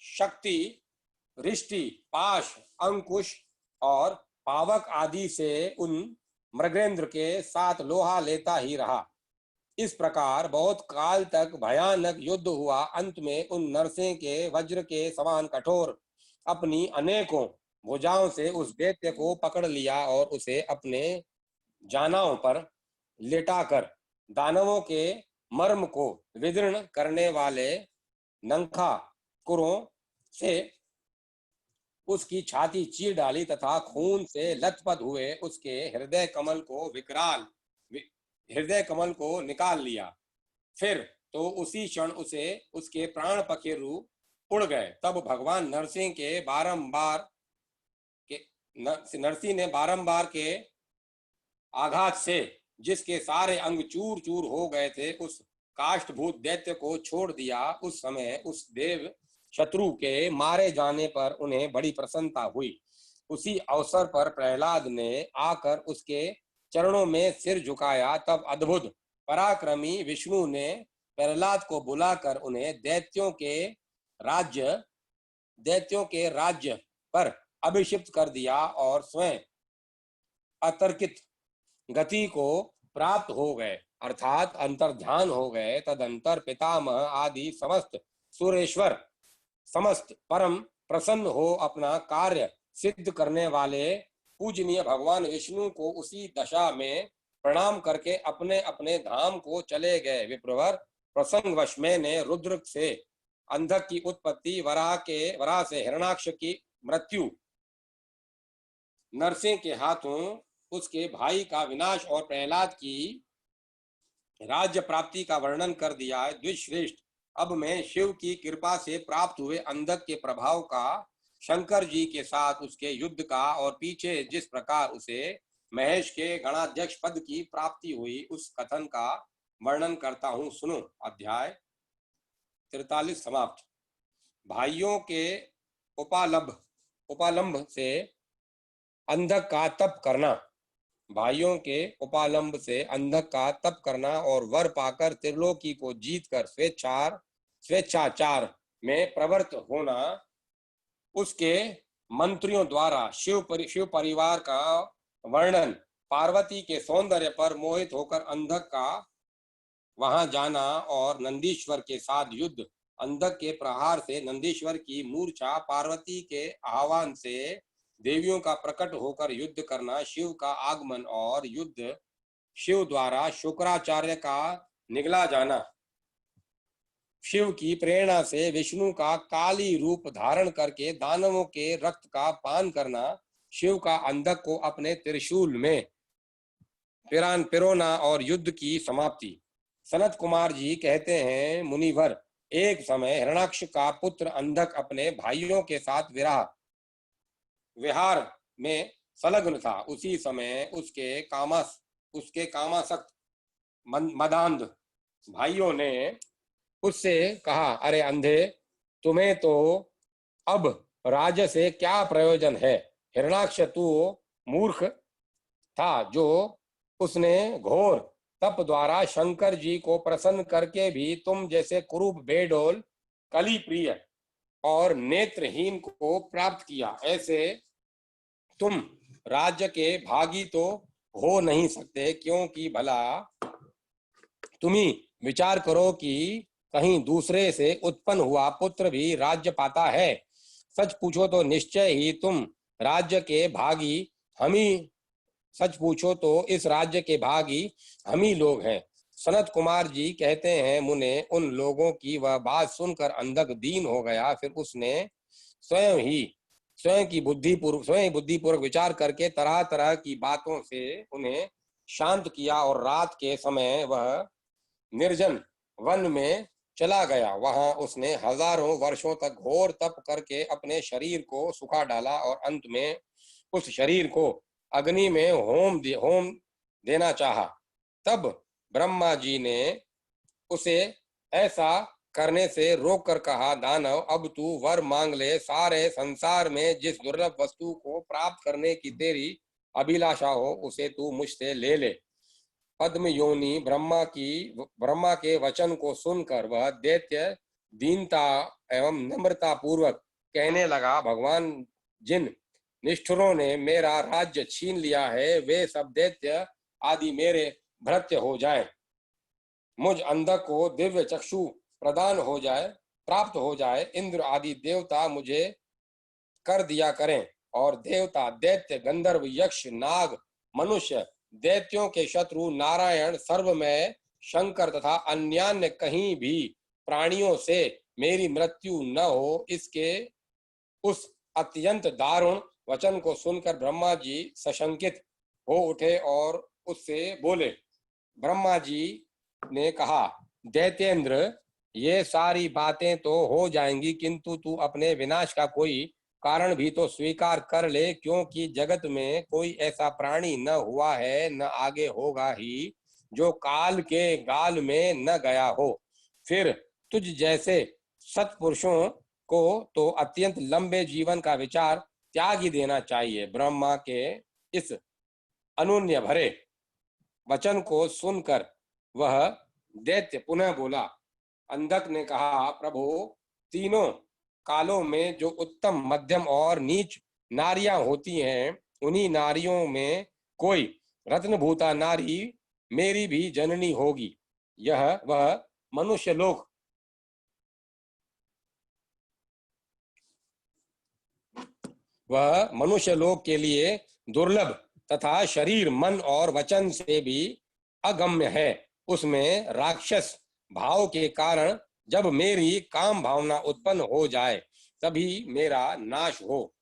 शक्ति रिष्टि पाश अंकुश और पावक आदि से उन मृगेंद्र के साथ लोहा लेता ही रहा। इस प्रकार बहुत काल तक भयानक युद्ध हुआ। अंत में उन नरसिंह के वज्र के समान कठोर अपनी अनेकों भुजाओं से उस दैत्य को पकड़ लिया और उसे अपने जानाओं पर लेटाकर दानवों के मर्म को विदीर्ण करने वाले नंखा कुरों से उसकी छाती चीर डाली तथा खून से लथपथ हुए उसके हृदय कमल को निकाल लिया। फिर तो उसी क्षण उसे उसके प्राण पखेरु उड़ गए। तब भगवान नरसिंह ने बारंबार के आघात से जिसके सारे अंग चूर चूर हो गए थे, उस काष्ठभूत दैत्य को छोड़ दिया। उस समय उस देव शत्रु के मारे जाने पर उन्हें बड़ी प्रसन्नता हुई। उसी अवसर पर प्रहलाद ने आकर उसके चरणों में सिर झुकाया। तब अद्भुत पराक्रमी विष्णु ने प्रहलाद को बुलाकर उन्हें दैत्यों के राज्य पर अभिषिक्त कर दिया और स्वयं अतर्कित गति को प्राप्त हो गए, अर्थात अंतर्ध्यान हो गए। तदंतर पितामह आदि समस्त सुरेश्वर समस्त परम प्रसन्न हो अपना कार्य सिद्ध करने वाले पूजनीय भगवान विष्णु को उसी दशा में प्रणाम करके अपने अपने धाम को चले गए। विप्रवर, प्रसंगवश मैंने रुद्र से अंधक की उत्पत्ति, वराह से हिरण्याक्ष की मृत्यु, नरसिंह के हाथों उसके भाई का विनाश और प्रहलाद की राज्य प्राप्ति का वर्णन कर दिया है। द्विश्रेष्ठ, अब मैं शिव की कृपा से प्राप्त हुए अंधक के प्रभाव का, शंकर जी के साथ उसके युद्ध का और पीछे जिस प्रकार उसे महेश के गणाध्यक्ष पद की प्राप्ति हुई, उस कथन का वर्णन करता हूं, सुनो। अध्याय 43 समाप्त। भाइयों के उपालंब से अंधक का तप करना। भाइयों के उपालंब से अंधक का तप करना और वर पाकर त्रिलोकी को जीतकर स्वेच्छाचार में प्रवृत्त होना। उसके मंत्रियों द्वारा शिव परिवार का वर्णन। पार्वती के सौंदर्य पर मोहित होकर अंधक का वहां जाना और नंदीश्वर के साथ युद्ध। अंधक के प्रहार से नंदीश्वर की मूर्छा, पार्वती के आह्वान से देवियों का प्रकट होकर युद्ध करना, शिव का आगमन और युद्ध, शिव द्वारा शुक्राचार्य का निगला जाना, शिव की प्रेरणा से विष्णु का काली रूप धारण करके दानवों के रक्त का पान करना, शिव का अंधक को अपने त्रिशूल में पिरोना और युद्ध की समाप्ति। सनत कुमार जी कहते हैं, मुनिवर, एक समय हिरण्याक्ष का पुत्र अंधक अपने भाइयों के साथ विहार में संलग्न था। उसी समय उसके कामासक्त मदांध भाइयों ने उससे कहा, अरे अंधे, तुम्हें तो अब राज्य से क्या प्रयोजन है? हिरण्याक्ष तू मूर्ख था जो उसने घोर तप द्वारा शंकर जी को प्रसन्न करके भी तुम जैसे कुरूप, बेडोल, कली प्रिय और नेत्रहीन को प्राप्त किया। ऐसे तुम राज्य के भागी तो हो नहीं सकते, क्योंकि भला तुम्ही विचार करो कि कहीं दूसरे से उत्पन्न हुआ पुत्र भी राज्य पाता है। सच पूछो तो निश्चय ही तुम राज्य के भागी हम ही सच पूछो तो इस राज्य के भागी हम ही लोग हैं। सनत कुमार जी कहते हैं, मुने उन लोगों की वह बात सुनकर अंधक दीन हो गया। फिर उसने स्वयं बुद्धिपूर्वक विचार करके तरह तरह की बातों से उन्हें शांत किया और रात के समय वह निर्जन वन में चला गया। वहां उसने हजारों वर्षों तक घोर तप करके अपने शरीर को सुखा डाला और अंत में उस शरीर को अग्नि में होम देना चाहा। तब ब्रह्मा जी ने उसे ऐसा करने से रोक कर कहा, दानव अब तू वर मांग ले। सारे संसार में जिस दुर्लभ वस्तु को प्राप्त करने की तेरी अभिलाषा हो उसे तू मुझसे ले ले। पद्म योनि ब्रह्मा के वचन को सुनकर वह दैत्य दीनता एवं नम्रता पूर्वक कहने लगा, भगवान, जिन निष्ठुरों ने मेरा राज्य छीन लिया है वे सब दैत्य आदि मेरे भृत्य हो जाएं। मुझ अंधक को दिव्य चक्षु प्राप्त हो जाए। इंद्र आदि देवता मुझे कर दिया करें और देवता, दैत्य, गंधर्व, यक्ष, नाग, मनुष्य, दैत्यों के शत्रु नारायण, सर्वमय शंकर तथा अन्यान्य कहीं भी प्राणियों से मेरी मृत्यु न हो, इसके उस अत्यंत दारुण वचन को सुनकर ब्रह्मा जी सशंकित हो उठे और उससे बोले। ब्रह्मा जी ने कहा, दैत्येंद्र, ये सारी बातें तो हो जाएंगी किंतु तू अपने विनाश का कोई कारण भी तो स्वीकार कर ले, क्योंकि जगत में कोई ऐसा प्राणी न हुआ है न आगे होगा ही जो काल के गाल में न गया हो। फिर तुझ जैसे सत्पुरुषों को तो अत्यंत लंबे जीवन का विचार त्याग ही देना चाहिए। ब्रह्मा के इस अनुन्य भरे वचन को सुनकर वह दैत्य पुनः बोला। अंधक ने कहा, प्रभु, तीनों कालों में जो उत्तम, मध्यम और नीच नारियां होती हैं, उन्हीं नारियों में कोई रत्नभूता नारी मेरी भी जननी होगी। वह मनुष्य लोक के लिए दुर्लभ तथा शरीर, मन और वचन से भी अगम्य है। उसमें राक्षस भाव के कारण जब मेरी काम भावना उत्पन्न हो जाए तभी मेरा नाश हो।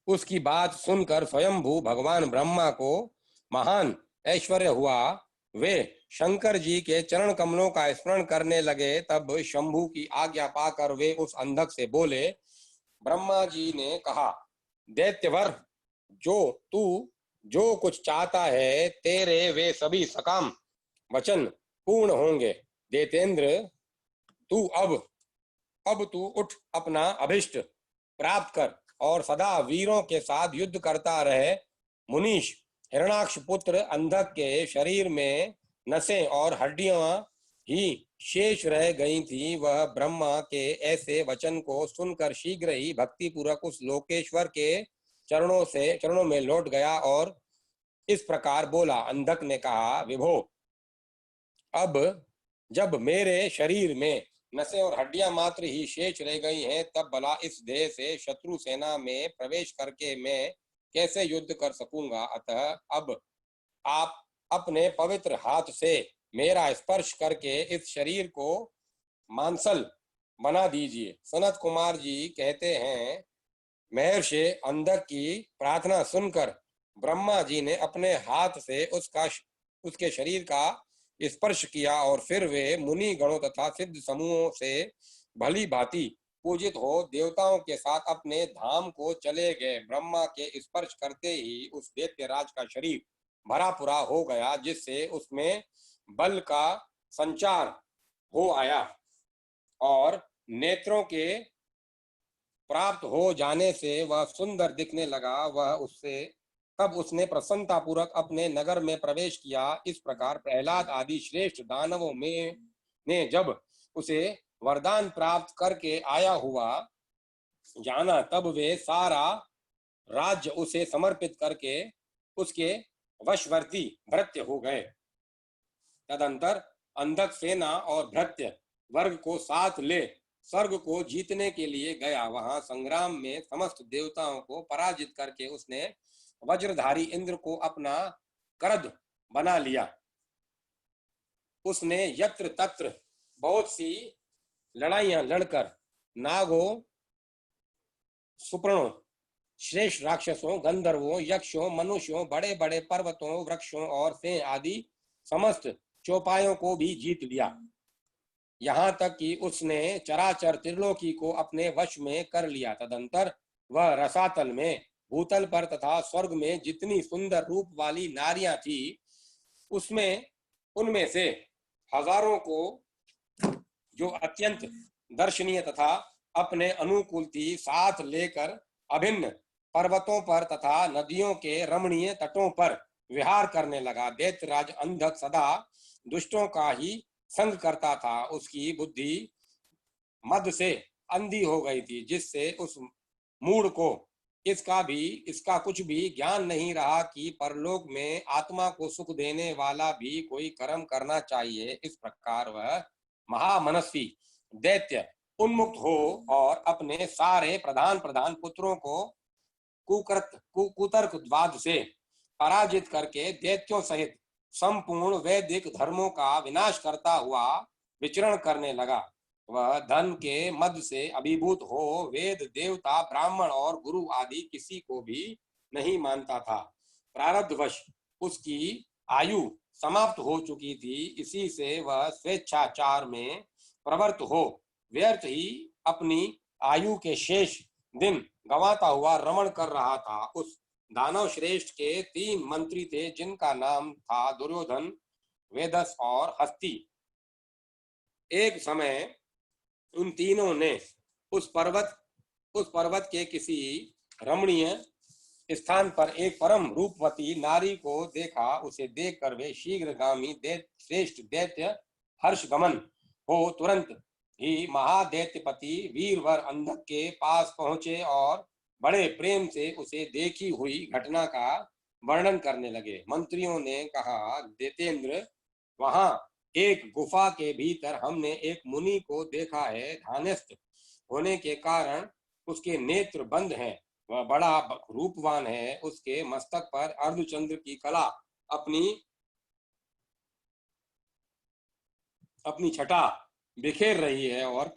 उसकी बात सुनकर स्वयंभू भगवान ब्रह्मा को महान ऐश्वर्य हुआ। वे शंकर जी के चरण कमलों का स्मरण करने लगे। तब शंभू की आज्ञा पाकर वे उस अंधक से बोले। ब्रह्मा जी ने कहा, दैत्यवर, तू जो कुछ चाहता है तेरे वे सभी सकाम वचन पूर्ण होंगे। दैत्येंद्र, तू अब तू उठ, अपना अभिष्ट प्राप्त कर और सदा वीरों के साथ युद्ध करता रहे। मुनीश, हिरणाक्ष पुत्र अंधक के शरीर में नसें और हड्डियां ही शेष रह गई थी। वह ब्रह्मा के ऐसे वचन को सुनकर शीघ्र ही भक्ति पूर्वक उस लोकेश्वर के चरणों में लौट गया और इस प्रकार बोला। अंधक ने कहा, विभो, अब जब मेरे शरीर में नसें और हड्डियां मात्र ही शेष रह गई हैं, तब भला इस देह से शत्रु सेना में प्रवेश करके मैं कैसे युद्ध कर सकूंगा। अतः अब आप अपने पवित्र हाथ से मेरा स्पर्श करके इस शरीर को मांसल बना दीजिए। सनत कुमार जी कहते हैं, महर्षि अंधक की प्रार्थना सुनकर ब्रह्मा जी ने अपने हाथ से उसके शरीर का स्पर्श किया और फिर वे मुनि गणों तथा सिद्ध समूहों से भली भांति पूजित हो देवताओं के साथ अपने धाम को चले गए। ब्रह्मा के स्पर्श करते ही उस दैत्यराज का शरीर भरा पूरा हो गया, जिससे उसमें बल का संचार हो आया और नेत्रों के प्राप्त हो जाने से वह सुंदर दिखने लगा। तब उसने प्रसन्नता पूर्वक अपने नगर में प्रवेश किया। इस प्रकार प्रहलाद आदि श्रेष्ठ दानवों में ने जब उसे वरदान प्राप्त करके आया हुआ जाना, तब वे सारा राज्य उसे समर्पित करके उसके वशवर्ती भृत्य हो गए। तदंतर अंधक सेना और भृत्य वर्ग को साथ ले स्वर्ग को जीतने के लिए गया। वहां संग्राम में समस्त देवताओं को पराजित करके उसने वज्रधारी इंद्र को अपना करद बना लिया। उसने यत्र तत्र बहुत सी लड़ाइयां लड़कर नागों, सुपर्णों, श्रेष्ठ राक्षसों, गंधर्वों, यक्षों, मनुष्यों, बड़े बड़े पर्वतों, वृक्षों और सें आदि समस्त चौपायों को भी जीत लिया। यहाँ तक कि उसने चराचर त्रिलोकी को अपने वश में कर लिया। तदंतर वह रसातल में, भूतल पर तथा स्वर्ग में जितनी सुंदर रूप वाली नारियां थी, उसमें उनमें से हजारों को जो अत्यंत दर्शनीय तथा अपने अनुकूल थी, साथ लेकर अभिन्न पर्वतों पर तथा नदियों के रमणीय तटों पर विहार करने लगा। दैत्यराज अंधक सदा दुष्टों का ही संग करता था। उसकी बुद्धि मद से अंधी हो गई थी, जिससे उस मूढ़ को इसका कुछ भी ज्ञान नहीं रहा कि परलोक में आत्मा को सुख देने वाला भी कोई कर्म करना चाहिए। इस प्रकार वह महामनस्वी दैत्य उन्मुक्त हो और अपने सारे प्रधान प्रधान पुत्रों को कुतर्कवाद से पराजित करके दैत्यों सहित संपूर्ण वैदिक धर्मों का विनाश करता हुआ विचरण करने लगा। वह धन के मद से अभिभूत हो वेद, देवता, ब्राह्मण और गुरु आदि किसी को भी नहीं मानता था। प्रारब्धवश उसकी आयु समाप्त हो चुकी थी, इसी से वह स्वेच्छाचार में प्रवृत्त हो व्यर्थ ही अपनी आयु के शेष दिन गंवाता हुआ रमण कर रहा था। उस दानव श्रेष्ठ के 3 मंत्री थे, जिनका नाम था दुर्योधन, वेदस और हस्ती। एक समय उन तीनों ने उस पर्वत के किसी रमणीय स्थान पर एक परम रूपवती नारी को देखा। उसे देखकर वे शीघ्रगामी श्रेष्ठ दैत्य हर्षगमन हो तुरंत ही महादैत्यपति वीरवर अंधक के पास पहुंचे और बड़े प्रेम से उसे देखी हुई घटना का वर्णन करने लगे। मंत्रियों ने कहा, दैतेंद्र, वहां एक गुफा के भीतर हमने एक मुनि को देखा है। ध्यानस्थ होने के कारण उसके नेत्र बंद हैं। वह बड़ा रूपवान है। उसके मस्तक पर अर्धचंद्र की कला अपनी छटा बिखेर रही है और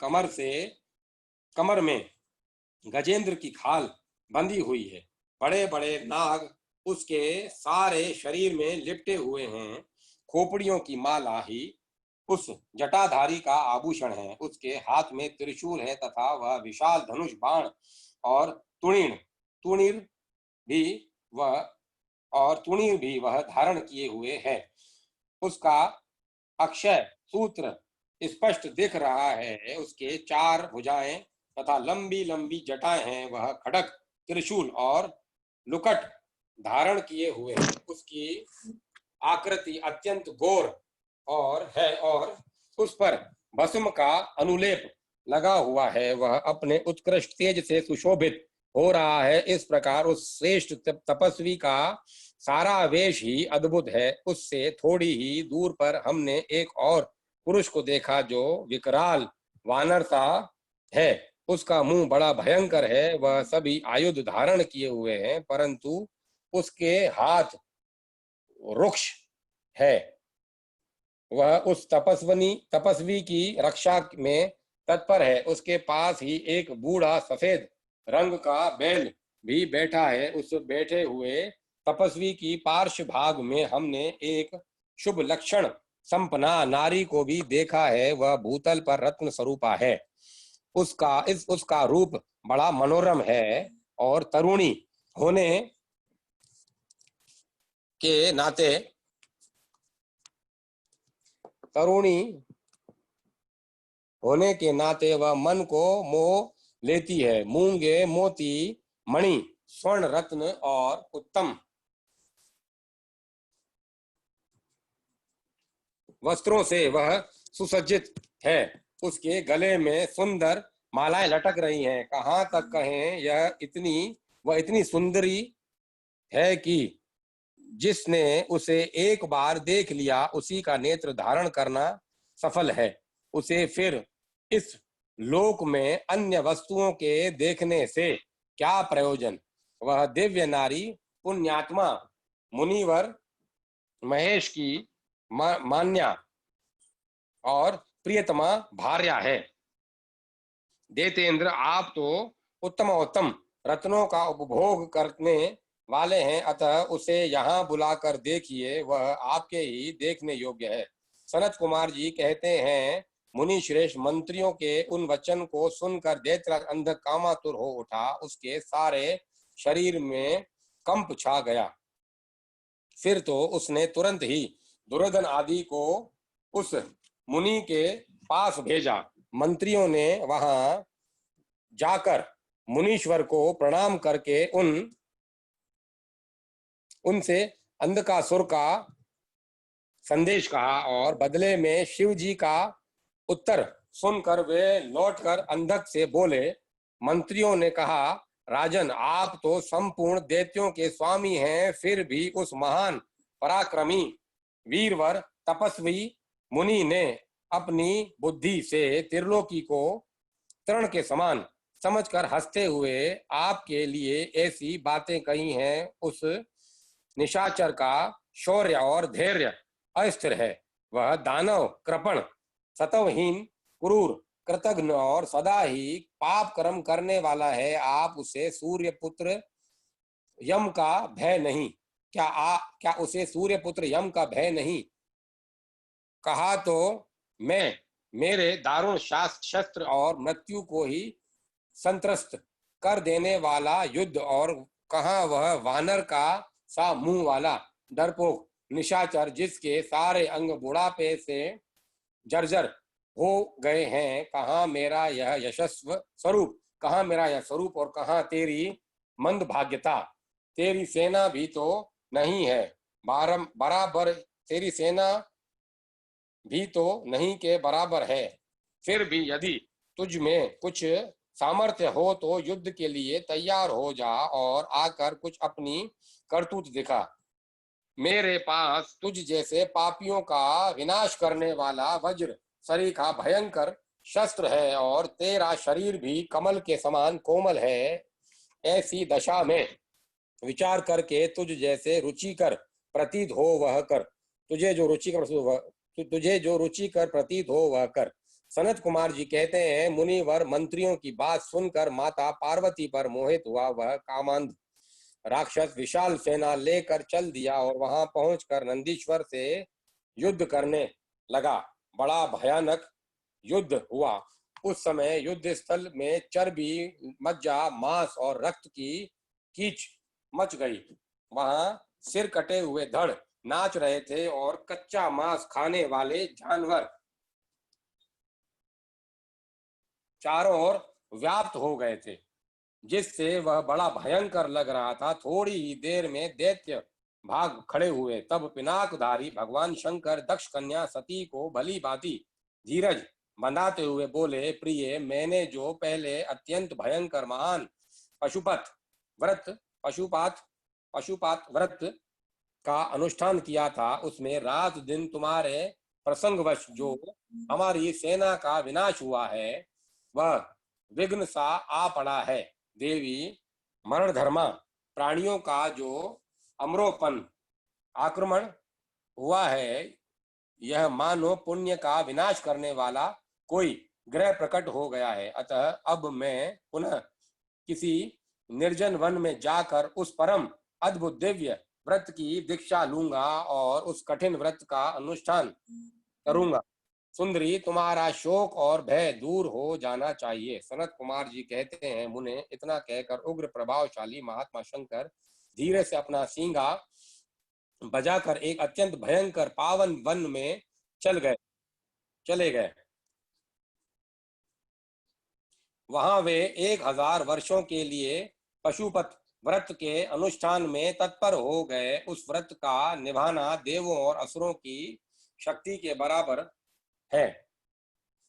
कमर में गजेंद्र की खाल बंधी हुई है। बड़े बड़े नाग उसके सारे शरीर में लिपटे हुए हैं। खोपड़ियों की माला ही उस जटाधारी का आभूषण है। उसके हाथ में त्रिशूल है तथा वह विशाल धनुष, बाण और तुणीर भी वह धारण किए हुए है। उसका अक्षय सूत्र स्पष्ट दिख रहा है। उसके 4 भुजाएं तथा लंबी लंबी जटाएं हैं। वह खड़ग, त्रिशूल और लुकट धारण किए हुए है। उसकी आकृति अत्यंत घोर और उस पर भस्म का अनुलेप लगा हुआ है। वह अपने उत्कृष्ट तेज से सुशोभित हो रहा है। इस प्रकार उस श्रेष्ठ तपस्वी का सारा वेश ही अद्भुत है। उससे थोड़ी ही दूर पर हमने एक और पुरुष को देखा जो विकराल वानर सा है। उसका मुंह बड़ा भयंकर है। वह सभी आयुध धारण किए हुए हैं, परंतु उसके हाथ रुक्ष है। वह उस तपस्वी की रक्षा में तत्पर है। उसके पास ही एक बूढ़ा सफेद रंग का बैल भी बैठा है। उस बैठे हुए तपस्वी की पार्श्व भाग में हमने एक शुभ लक्षण संपन्ना नारी को भी देखा है। वह भूतल पर रत्न स्वरूपा है। उसका रूप बड़ा मनोरम है और तरुणी होने के नाते वह मन को मोह लेती है। मूंगे, मोती, मणि, स्वर्ण, रत्न और उत्तम वस्त्रों से वह सुसज्जित है। उसके गले में सुंदर मालाएं लटक रही हैं। कहाँ तक कहें, यह इतनी सुंदरी है कि जिसने उसे एक बार देख लिया उसी का नेत्र धारण करना सफल है। उसे फिर इस लोक में अन्य वस्तुओं के देखने से क्या प्रयोजन। वह दिव्य नारी पुण्यात्मा मुनिवर महेश की मान्या और प्रियतमा भार्या है। देतेंद्र, आप तो उत्तमोत्तम रत्नों का उपभोग करने वाले हैं, अतः उसे यहाँ बुलाकर देखिए, वह आपके ही देखने योग्य है। सनत कुमार जी कहते हैं, मुनि श्रेष्ठ मंत्रियों के उन वचन को सुनकर दैत्यराज अंधक कामातुर हो उठा। उसके सारे शरीर में कंप छा गया। फिर तो उसने तुरंत ही दुर्योधन आदि को उस मुनि के पास भेजा। मंत्रियों ने वहां जाकर मुनीश्वर को प्रणाम करके उनसे अंधकासुर का संदेश कहा और बदले में शिव जी का उत्तर सुनकर वे लौटकर अंधक से बोले। मंत्रियों ने कहा, राजन, आप तो संपूर्ण दैत्यों के स्वामी हैं, फिर भी उस महान पराक्रमी वीरवर तपस्वी मुनि ने अपनी बुद्धि से त्रिलोकी को तृण के समान समझकर हंसते हुए आपके लिए ऐसी बातें कही हैं। उस निशाचर का शौर्य और धैर्य अस्थिर है। वह दानव, कृपण, सत्वहीन, क्रूर, कृतघ्न और सदा ही पाप कर्म करने वाला है। आप उसे सूर्य पुत्र यम का भय नहीं, क्या उसे सूर्य पुत्र यम का भय नहीं? कहा तो मैं मेरे दारुण शस्त्र और मृत्यु को ही संत्रस्त कर देने वाला युद्ध, और कहा वह वानर का सा मुंह वाला डरपोक निशाचर जिसके सारे अंग बुढ़ापे से जर्जर हो गए हैं। कहाँ मेरा यह यशस्व स्वरूप, कहाँ मेरा यह स्वरूप, और कहाँ तेरी मंदभाग्यता। तेरी सेना भी तो नहीं है बराबर, तेरी सेना भी तो नहीं के बराबर है। फिर भी यदि तुझ में कुछ सामर्थ्य हो तो युद्ध के लिए तैयार हो जा और आकर कुछ अपनी करतूत दिखा। मेरे पास तुझ जैसे पापियों का विनाश करने वाला वज्र सरीखा भयंकर शस्त्र है, और तेरा शरीर भी कमल के समान कोमल है। ऐसी दशा में विचार करके तुझ जैसे रुचिकर प्रतीत हो वह कर। तुझे जो रुचिकर प्रतीत हो वह कर। सनत कुमार जी कहते हैं, मुनिवर मंत्रियों की बात सुनकर माता पार्वती पर मोहित हुआ। वह कामांध राक्षस विशाल सेना लेकर चल दिया और वहां पहुंचकर नंदीश्वर से युद्ध करने लगा। बड़ा भयानक युद्ध हुआ। उस समय युद्ध स्थल में चर्बी, मज्जा, मांस और रक्त की कीच मच गई। वहां सिर कटे हुए धड़ नाच रहे थे और कच्चा मांस खाने वाले जानवर चारों ओर व्याप्त हो गए थे, जिससे वह बड़ा भयंकर लग रहा था। थोड़ी ही देर में दैत्य भाग खड़े हुए। तब पिनाकधारी भगवान शंकर दक्ष कन्या सती को भली भांति धीरज बंधाते हुए बोले, प्रिय, मैंने जो पहले अत्यंत भयंकर महान पशुपात व्रत का अनुष्ठान किया था, उसमें रात दिन तुम्हारे प्रसंगवश जो हमारी सेना का विनाश हुआ है, वह विघ्न सा आ पड़ा है। देवी, मरण धर्मा प्राणियों का जो अमरोपन आक्रमण हुआ है, यह मानो पुण्य का विनाश करने वाला कोई ग्रह प्रकट हो गया है। अतः अब मैं पुनः किसी निर्जन वन में जाकर उस परम अद्भुत दिव्य व्रत की दीक्षा लूंगा और उस कठिन व्रत का अनुष्ठान करूंगा। सुंदरी, तुम्हारा शोक और भय दूर हो जाना चाहिए। सनत कुमार जी कहते हैं, मुने, इतना कहकर उग्र प्रभावशाली महात्मा शंकर धीरे से अपना सींगा बजाकर एक अत्यंत भयंकर पावन वन में चले गए। वहां वे 1000 वर्षों के लिए पशुपत व्रत के अनुष्ठान में तत्पर हो गए। उस व्रत का निभाना देवों और असुरों की शक्ति के बराबर है।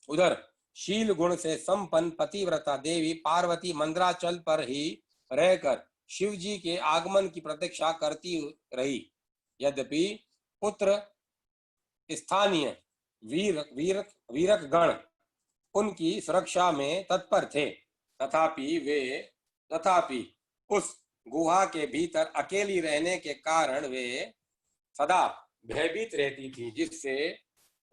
उधर शील गुण से संपन्न पतिव्रता देवी पार्वती मंद्राचल पर ही रहकर शिव जी के आगमन की प्रतीक्षा करती रही। यद्यपि पुत्र स्थानीय वीरक गण उनकी सुरक्षा में तत्पर थे, तथापि उस गुहा के भीतर अकेली रहने के कारण वे सदा भयभीत रहती थी, जिससे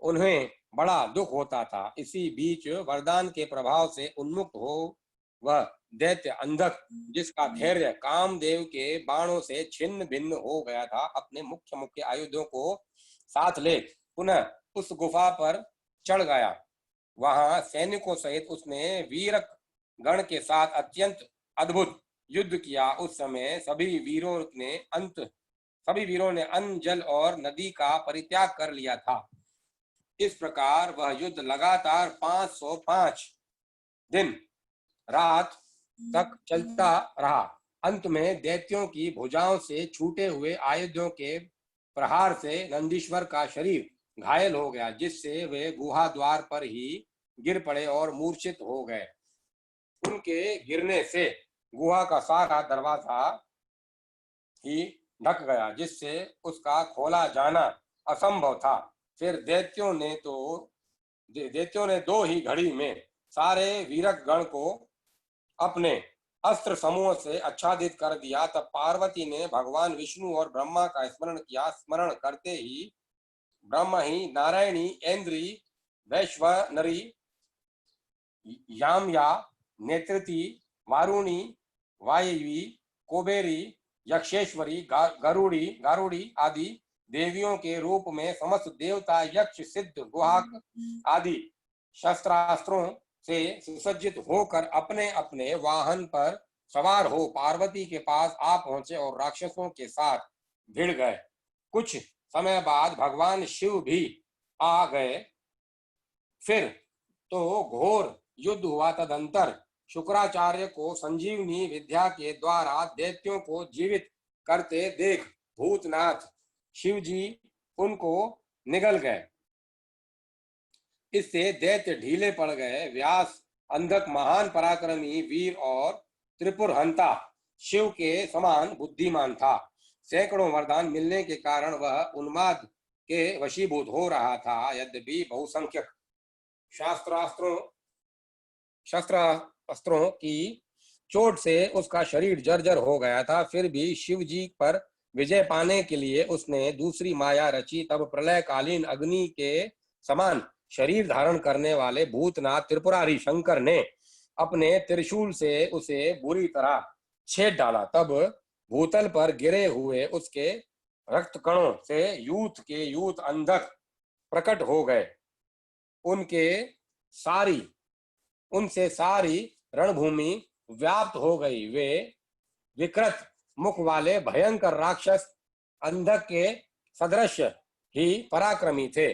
उन्हें बड़ा दुख होता था। इसी बीच वरदान के प्रभाव से उन्मुक्त हो वह दैत्य अंधक, जिसका धैर्य कामदेव के बाणों से छिन्न भिन्न हो गया था, अपने मुख्य मुख्य आयुधों को साथ ले पुनः उस गुफा पर चढ़ गया। वहां सैनिकों सहित उसने वीरक गण के साथ अत्यंत अद्भुत युद्ध किया। उस समय सभी वीरों ने अन्न, जल और नदी का परित्याग कर लिया था। इस प्रकार वह युद्ध लगातार 505 दिन रात तक चलता रहा। अंत में दैत्यों की भुजाओं से छूटे हुए आयुधों के प्रहार से नंदीश्वर का शरीर घायल हो गया, जिससे वे गुहा द्वार पर ही गिर पड़े और मूर्छित हो गए। उनके गिरने से गुहा का सारा दरवाजा ही ढक गया, जिससे उसका खोला जाना असंभव था। फिर दैत्यों ने 2 ही घड़ी में सारे वीरक गण को अपने अस्त्र समूह से आच्छादित कर दिया। तब पार्वती ने भगवान विष्णु और ब्रह्मा का स्मरण किया। स्मरण करते ही ब्रह्म ही नारायणी, ऐन्द्री, वैश्वनरी, यामया, नेत्रति, वारुणी, वायवी, कुबेरी, यक्षेश्वरी, गारुड़ी आदि देवियों के रूप में समस्त देवता, यक्ष, सिद्ध, गुहाक आदि शस्त्रास्त्रों से सुसज्जित होकर अपने अपने वाहन पर सवार हो पार्वती के पास आ पहुंचे और राक्षसों के साथ भिड़ गए। कुछ समय बाद भगवान शिव भी आ गए। फिर तो घोर युद्ध हुआ। तदंतर शुक्राचार्य को संजीवनी विद्या के द्वारा दैत्यों को जीवित करते देख भूतनाथ शिव जी उनको निगल गए। इससे दैत्य ढीले पड़ गए। व्यास अंधक महान पराक्रमी वीर और त्रिपुर हंता शिव के समान बुद्धिमान था। सैकड़ों वरदान मिलने के कारण वह उन्माद के वशीभूत हो रहा था। यद्यपि बहुसंख्यक शस्त्रास्त्रों की चोट से उसका शरीर जर्जर हो गया था, फिर भी शिव जी पर विजय पाने के लिए उसने दूसरी माया रची। तब प्रलयकालीन अग्नि के समान शरीर धारण करने वाले भूतनाथ त्रिपुरारी शंकर ने अपने त्रिशूल से उसे बुरी तरह छेद डाला। तब भूतल पर गिरे हुए उसके रक्त कणों से यूथ अंधक प्रकट हो गए। उनसे सारी रणभूमि व्याप्त हो गई। वे विकृत मुख वाले भयंकर राक्षस अंधक के सदृश ही पराक्रमी थे।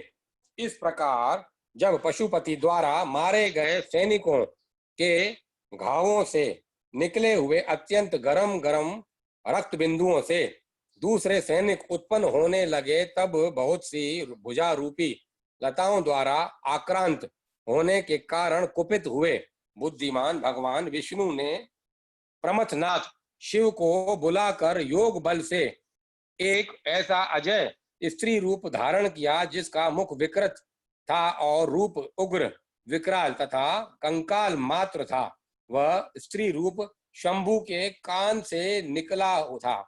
इस प्रकार जब पशुपति द्वारा मारे गए सैनिकों के घावों से निकले हुए अत्यंत गरम रक्त बिंदुओं से दूसरे सैनिक उत्पन्न होने लगे, तब बहुत सी भुजा रूपी लताओं द्वारा आक्रांत होने के कारण कुपित हुए बुद्धिमान भगवान विष्णु ने प्रमथनाथ शिव को बुलाकर योग बल से एक ऐसा अजय स्त्री रूप धारण किया, जिसका मुख विकृत था और रूप उग्र, विकराल तथा कंकाल मात्र था। वह स्त्री रूप शंभु के कान से निकला था।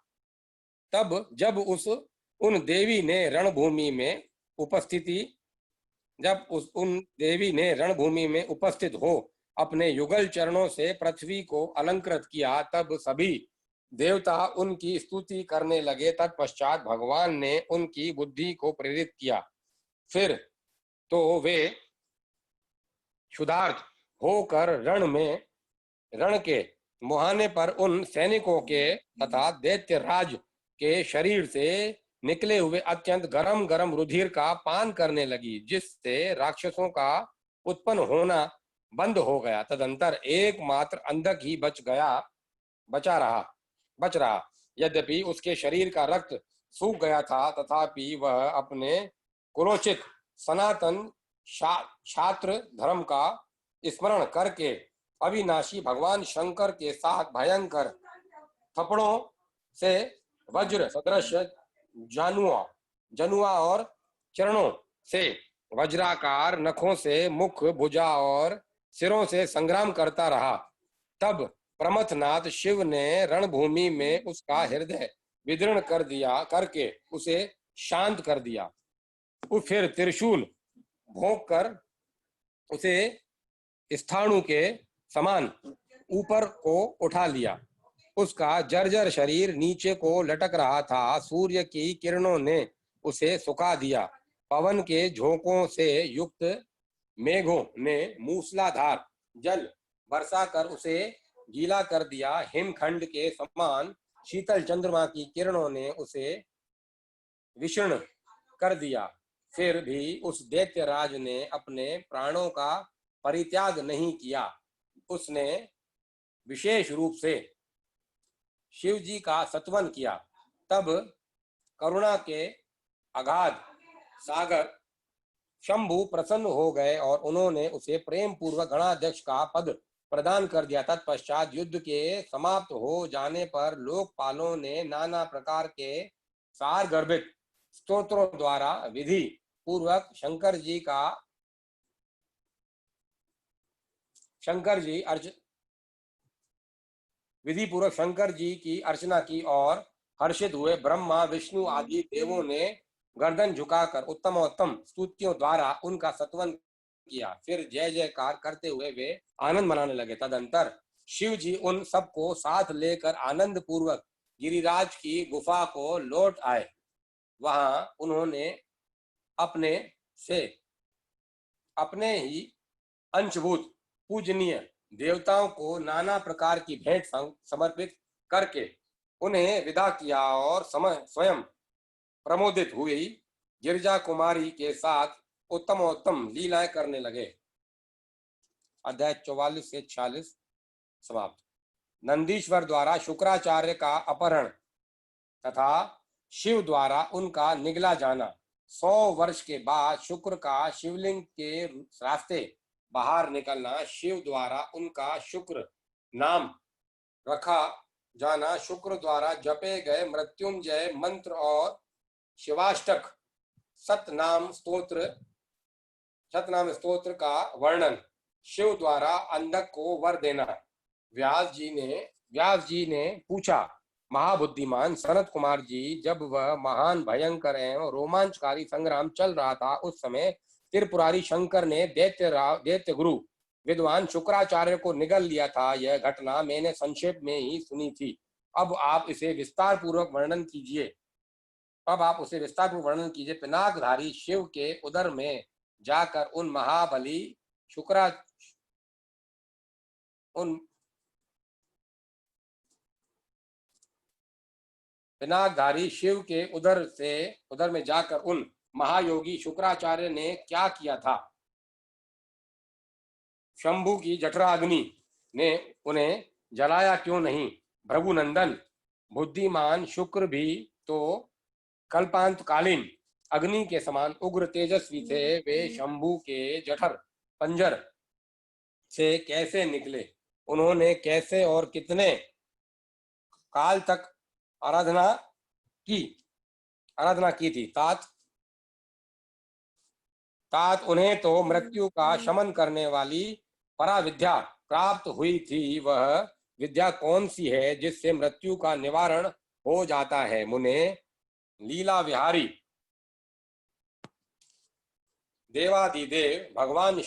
तब जब उन देवी ने रणभूमि में उपस्थित हो अपने युगल चरणों से पृथ्वी को अलंकृत किया, तब सभी देवता उनकी स्तुति करने लगे। तत्पश्चात भगवान ने उनकी बुद्धि को प्रेरित किया। फिर तो वे क्षुधार्त होकर रण के मुहाने पर उन सैनिकों के तथा दैत्य राज के शरीर से निकले हुए अत्यंत गरम रुधिर का पान करने लगी, जिससे राक्षसों का उत्पन्न होना बंद हो गया। तदंतर एकमात्र अंधक ही बच रहा। यद्यपि उसके शरीर का रक्त सूख गया था, तथापि वह अपने कुलोचित सनातन क्षात्र धर्म का स्मरण करके अविनाशी भगवान शंकर के साथ भयंकर थप्पड़ों से वज्र सदृश जानुआ जनुआ और चरणों से वज्राकार नखों से मुख भुजा और सिरों से संग्राम करता रहा। तब प्रमथनाथ शिव ने रणभूमि में उसका हृदय विदीर्ण कर दिया करके उसे शांत कर दिया। फिर त्रिशूल भोंक कर उसे स्थाणु के समान ऊपर को उठा लिया। उसका जर्जर शरीर नीचे को लटक रहा था। सूर्य की किरणों ने उसे सुखा दिया। पवन के झोंकों से युक्त मेघों ने मूसलाधार जल बरसा कर उसे गीला कर दिया। हिमखंड के समान शीतल चंद्रमा की किरणों ने उसे विषण कर दिया। फिर भी उस दैत्यराज ने अपने प्राणों का परित्याग नहीं किया। उसने विशेष रूप से शिव जी का सत्वन किया। तब करुणा के अगाध सागर शंभु प्रसन्न हो गए और उन्होंने उसे प्रेम पूर्वक गणाध्यक्ष का पद प्रदान कर दिया। तत्पश्चात युद्ध के समाप्त हो जाने पर लोकपालों ने नाना प्रकार के सार गर्भित स्तोत्रों द्वारा विधि पूर्वक शंकर जी की अर्चना की और हर्षित हुए ब्रह्मा विष्णु आदि देवों ने गर्दन झुकाकर उत्तमोत्तम स्तुतियों द्वारा उनका सत्वन किया। फिर जय जयकार करते हुए वे आनंद मनाने लगे। तदंतर शिव जी उन सबको साथ लेकर आनंद पूर्वक गिरिराज की गुफा को लौट आए। वहां उन्होंने अपने ही अंशभूत पूजनीय देवताओं को नाना प्रकार की भेंट समर्पित करके उन्हें विदा किया और स्वयं प्रमोदित हुई गिरिजा कुमारी के साथ उत्तमोत्तम लीलाएं करने लगे। अध्याय 44 से 46 समाप्त। नंदीश्वर द्वारा शुक्राचार्य का अपहरण तथा शिव द्वारा उनका निगला जाना। 100 वर्ष के बाद शुक्र का शिवलिंग के रास्ते बाहर निकलना। शिव द्वारा उनका शुक्र नाम रखा जाना। शुक्र द्वारा जपे गए मृत्युंजय मंत्र और शिवाष्टक सतनाम स्तोत्र का वर्णन। शिव द्वारा अंधक को वर देना। व्यास जी ने पूछा, महाबुद्धिमान सनत कुमार जी, जब वह महान भयंकर एवं रोमांचकारी संग्राम चल रहा था उस समय त्रिपुरारी शंकर ने दैत्य गुरु विद्वान शुक्राचार्य को निगल लिया था। यह घटना मैंने संक्षेप में ही सुनी थी। अब आप उसे विस्तार पूर्वक वर्णन कीजिए। पिनाकधारी शिव के उदर में जाकर उन महाबली पिनाकधारी शिव के उदर में जाकर उन महायोगी शुक्राचार्य ने क्या किया था? शंभु की जठराग्नि ने उन्हें जलाया क्यों नहीं? भृगुनंदन, बुद्धिमान शुक्र भी तो कल्पांतकालीन अग्नि के समान उग्र तेजस्वी थे। वे शंभु के जठर पंजर से कैसे निकले? उन्होंने कैसे और कितने काल तक आराधना की थी? तात उन्हें तो मृत्यु का शमन करने वाली पराविद्या प्राप्त हुई थी। वह विद्या कौन सी है जिससे मृत्यु का निवारण हो जाता है? मुने, लीला विहारी देवादिदेव भगवान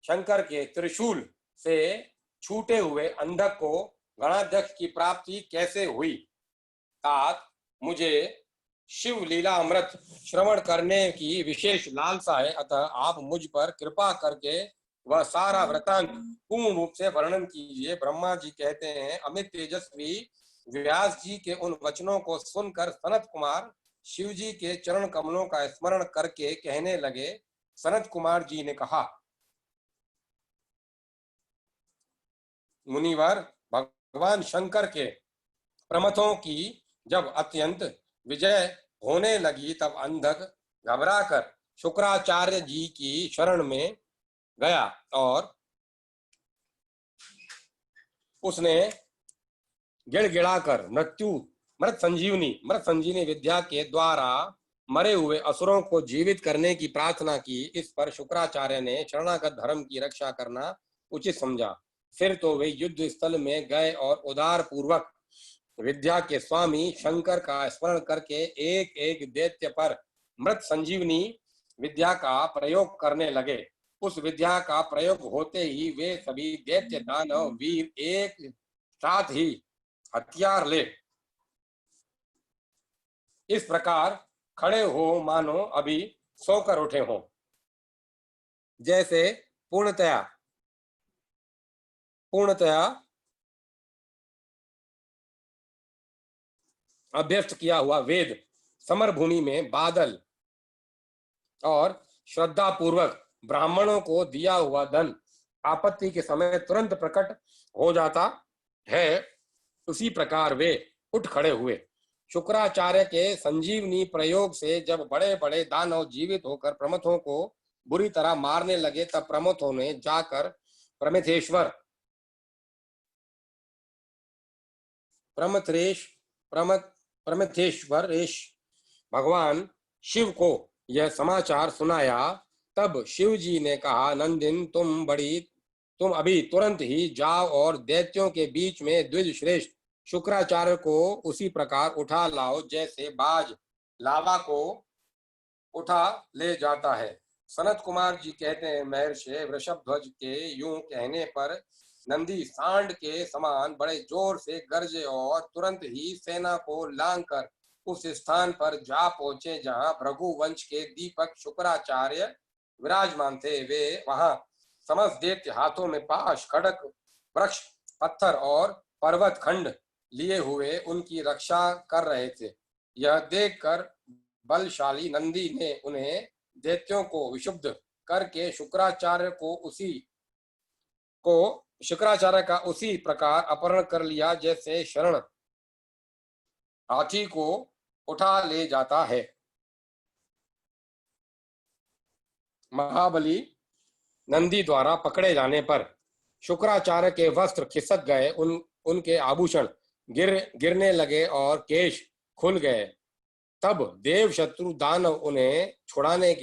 शंकर के त्रिशूल से छूटे हुए अंधक को गणाध्यक्ष की प्राप्ति कैसे हुई? तात, मुझे शिव लीला अमृत श्रवण करने की विशेष लालसा है, अतः आप मुझ पर कृपा करके वह सारा वृतांत पूर्ण रूप से वर्णन कीजिए। ब्रह्मा जी कहते हैं, अमित तेजस्वी व्यास जी के उन वचनों को सुनकर सनत कुमार शिव जी के चरण कमलों का स्मरण करके कहने लगे। सनत कुमार जी ने कहा, मुनिवर, भगवान शंकर के प्रमथों की जब अत्यंत विजय होने लगी तब अंधक घबराकर शुक्राचार्य जी की शरण में गया और उसने गिड़गिड़ाकर मृत संजीवनी विद्या के द्वारा मरे हुए असुरों को जीवित करने की प्रार्थना की। इस पर शुक्राचार्य ने शरणागत धर्म की रक्षा करना उचित समझा। फिर तो वे युद्ध स्थल में गए और उदार पूर्वक विद्या के स्वामी शंकर का स्मरण करके एक एक दैत्य पर मृत संजीवनी विद्या का प्रयोग करने लगे। उस विद्या का प्रयोग होते ही वे सभी दैत्य दानव वीर एक साथ ही हथियार ले इस प्रकार खड़े हो मानो अभी सोकर उठे हों। जैसे पूर्णतया अभ्यस्त किया हुआ वेद समर भूमि में बादल और श्रद्धा पूर्वक ब्राह्मणों को दिया हुआ धन आपत्ति के समय तुरंत प्रकट हो जाता है, उसी प्रकार वे उठ खड़े हुए। शुक्राचार्य के संजीवनी प्रयोग से जब बड़े बड़े दानव जीवित होकर प्रमथों को बुरी तरह मारने लगे, तब प्रमथों ने जाकर प्रमथेश्वरेश भगवान शिव को यह समाचार सुनाया। तब शिव जी ने कहा, नंदिन तुम अभी तुरंत ही जाओ और दैत्यों के बीच में द्विज श्रेष्ठ शुक्राचार्य को उसी प्रकार उठा लाओ जैसे बाज लावा को उठा ले जाता है। सनत कुमार जी कहते हैं, महर्षि वृषभध्वज के यूं कहने पर नंदी सांड के समान बड़े जोर से गरजे और तुरंत ही सेना को लांघकर उस स्थान पर जा पहुंचे जहां भृगु वंश के दीपक शुक्राचार्य विराजमान थे। वे वहां समस्त दैत्य हाथों में पाश खड़क वृक्ष पत्थर और पर्वत खंड लिए हुए उनकी रक्षा कर रहे थे। यह देखकर बलशाली नंदी ने उन्हें दैत्यों को विशुद्ध करके शुक्राचार्य का उसी प्रकार अपहरण कर लिया जैसे शरण हाथी को उठा ले जाता है। महाबली नंदी द्वारा पकड़े जाने पर शुक्राचार्य के वस्त्र खिसक गए, उनके आभूषण गिरने लगे और केश खुल गए। तब देव शत्रु दानव उन्हें छुड़ाने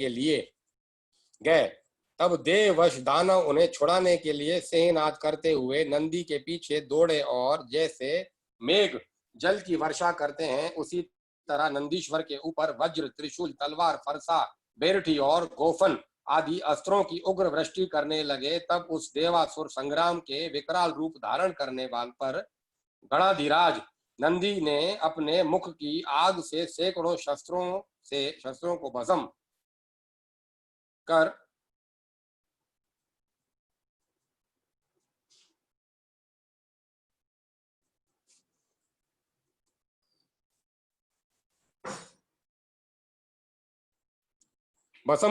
के लिए सिंहनाद करते हुए नंदी के पीछे दौड़े और जैसे मेघ जल की वर्षा करते हैं, उसी तरह नंदीश्वर के ऊपर वज्र, त्रिशूल, तलवार, फरसा, बेरठी और गोफन आदि अस्त्रों की उग्र वृष्टि करने लगे। तब उस देवासुर संग्राम के विकराल रूप धारण करने वाले पर गणाधिराज नंदी ने अपने मुख की आग से सैकड़ों शस्त्रों को भस्म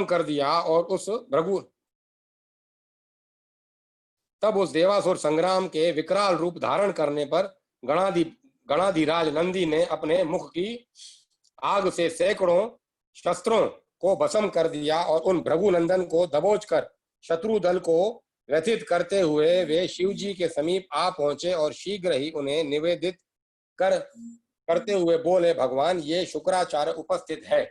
कर दिया और तब उस देवासुर संग्राम के विकराल रूप धारण करने पर गणाधिराज नंदी ने अपने मुख की आग से सैकड़ों शस्त्रों को भस्म कर दिया और उन भृगुनंदन को दबोचकर शत्रु दल को व्यथित करते हुए वे शिव जी के समीप आ पहुंचे और शीघ्र ही उन्हें निवेदित करते हुए बोले, भगवान, ये शुक्राचार्य उपस्थित है।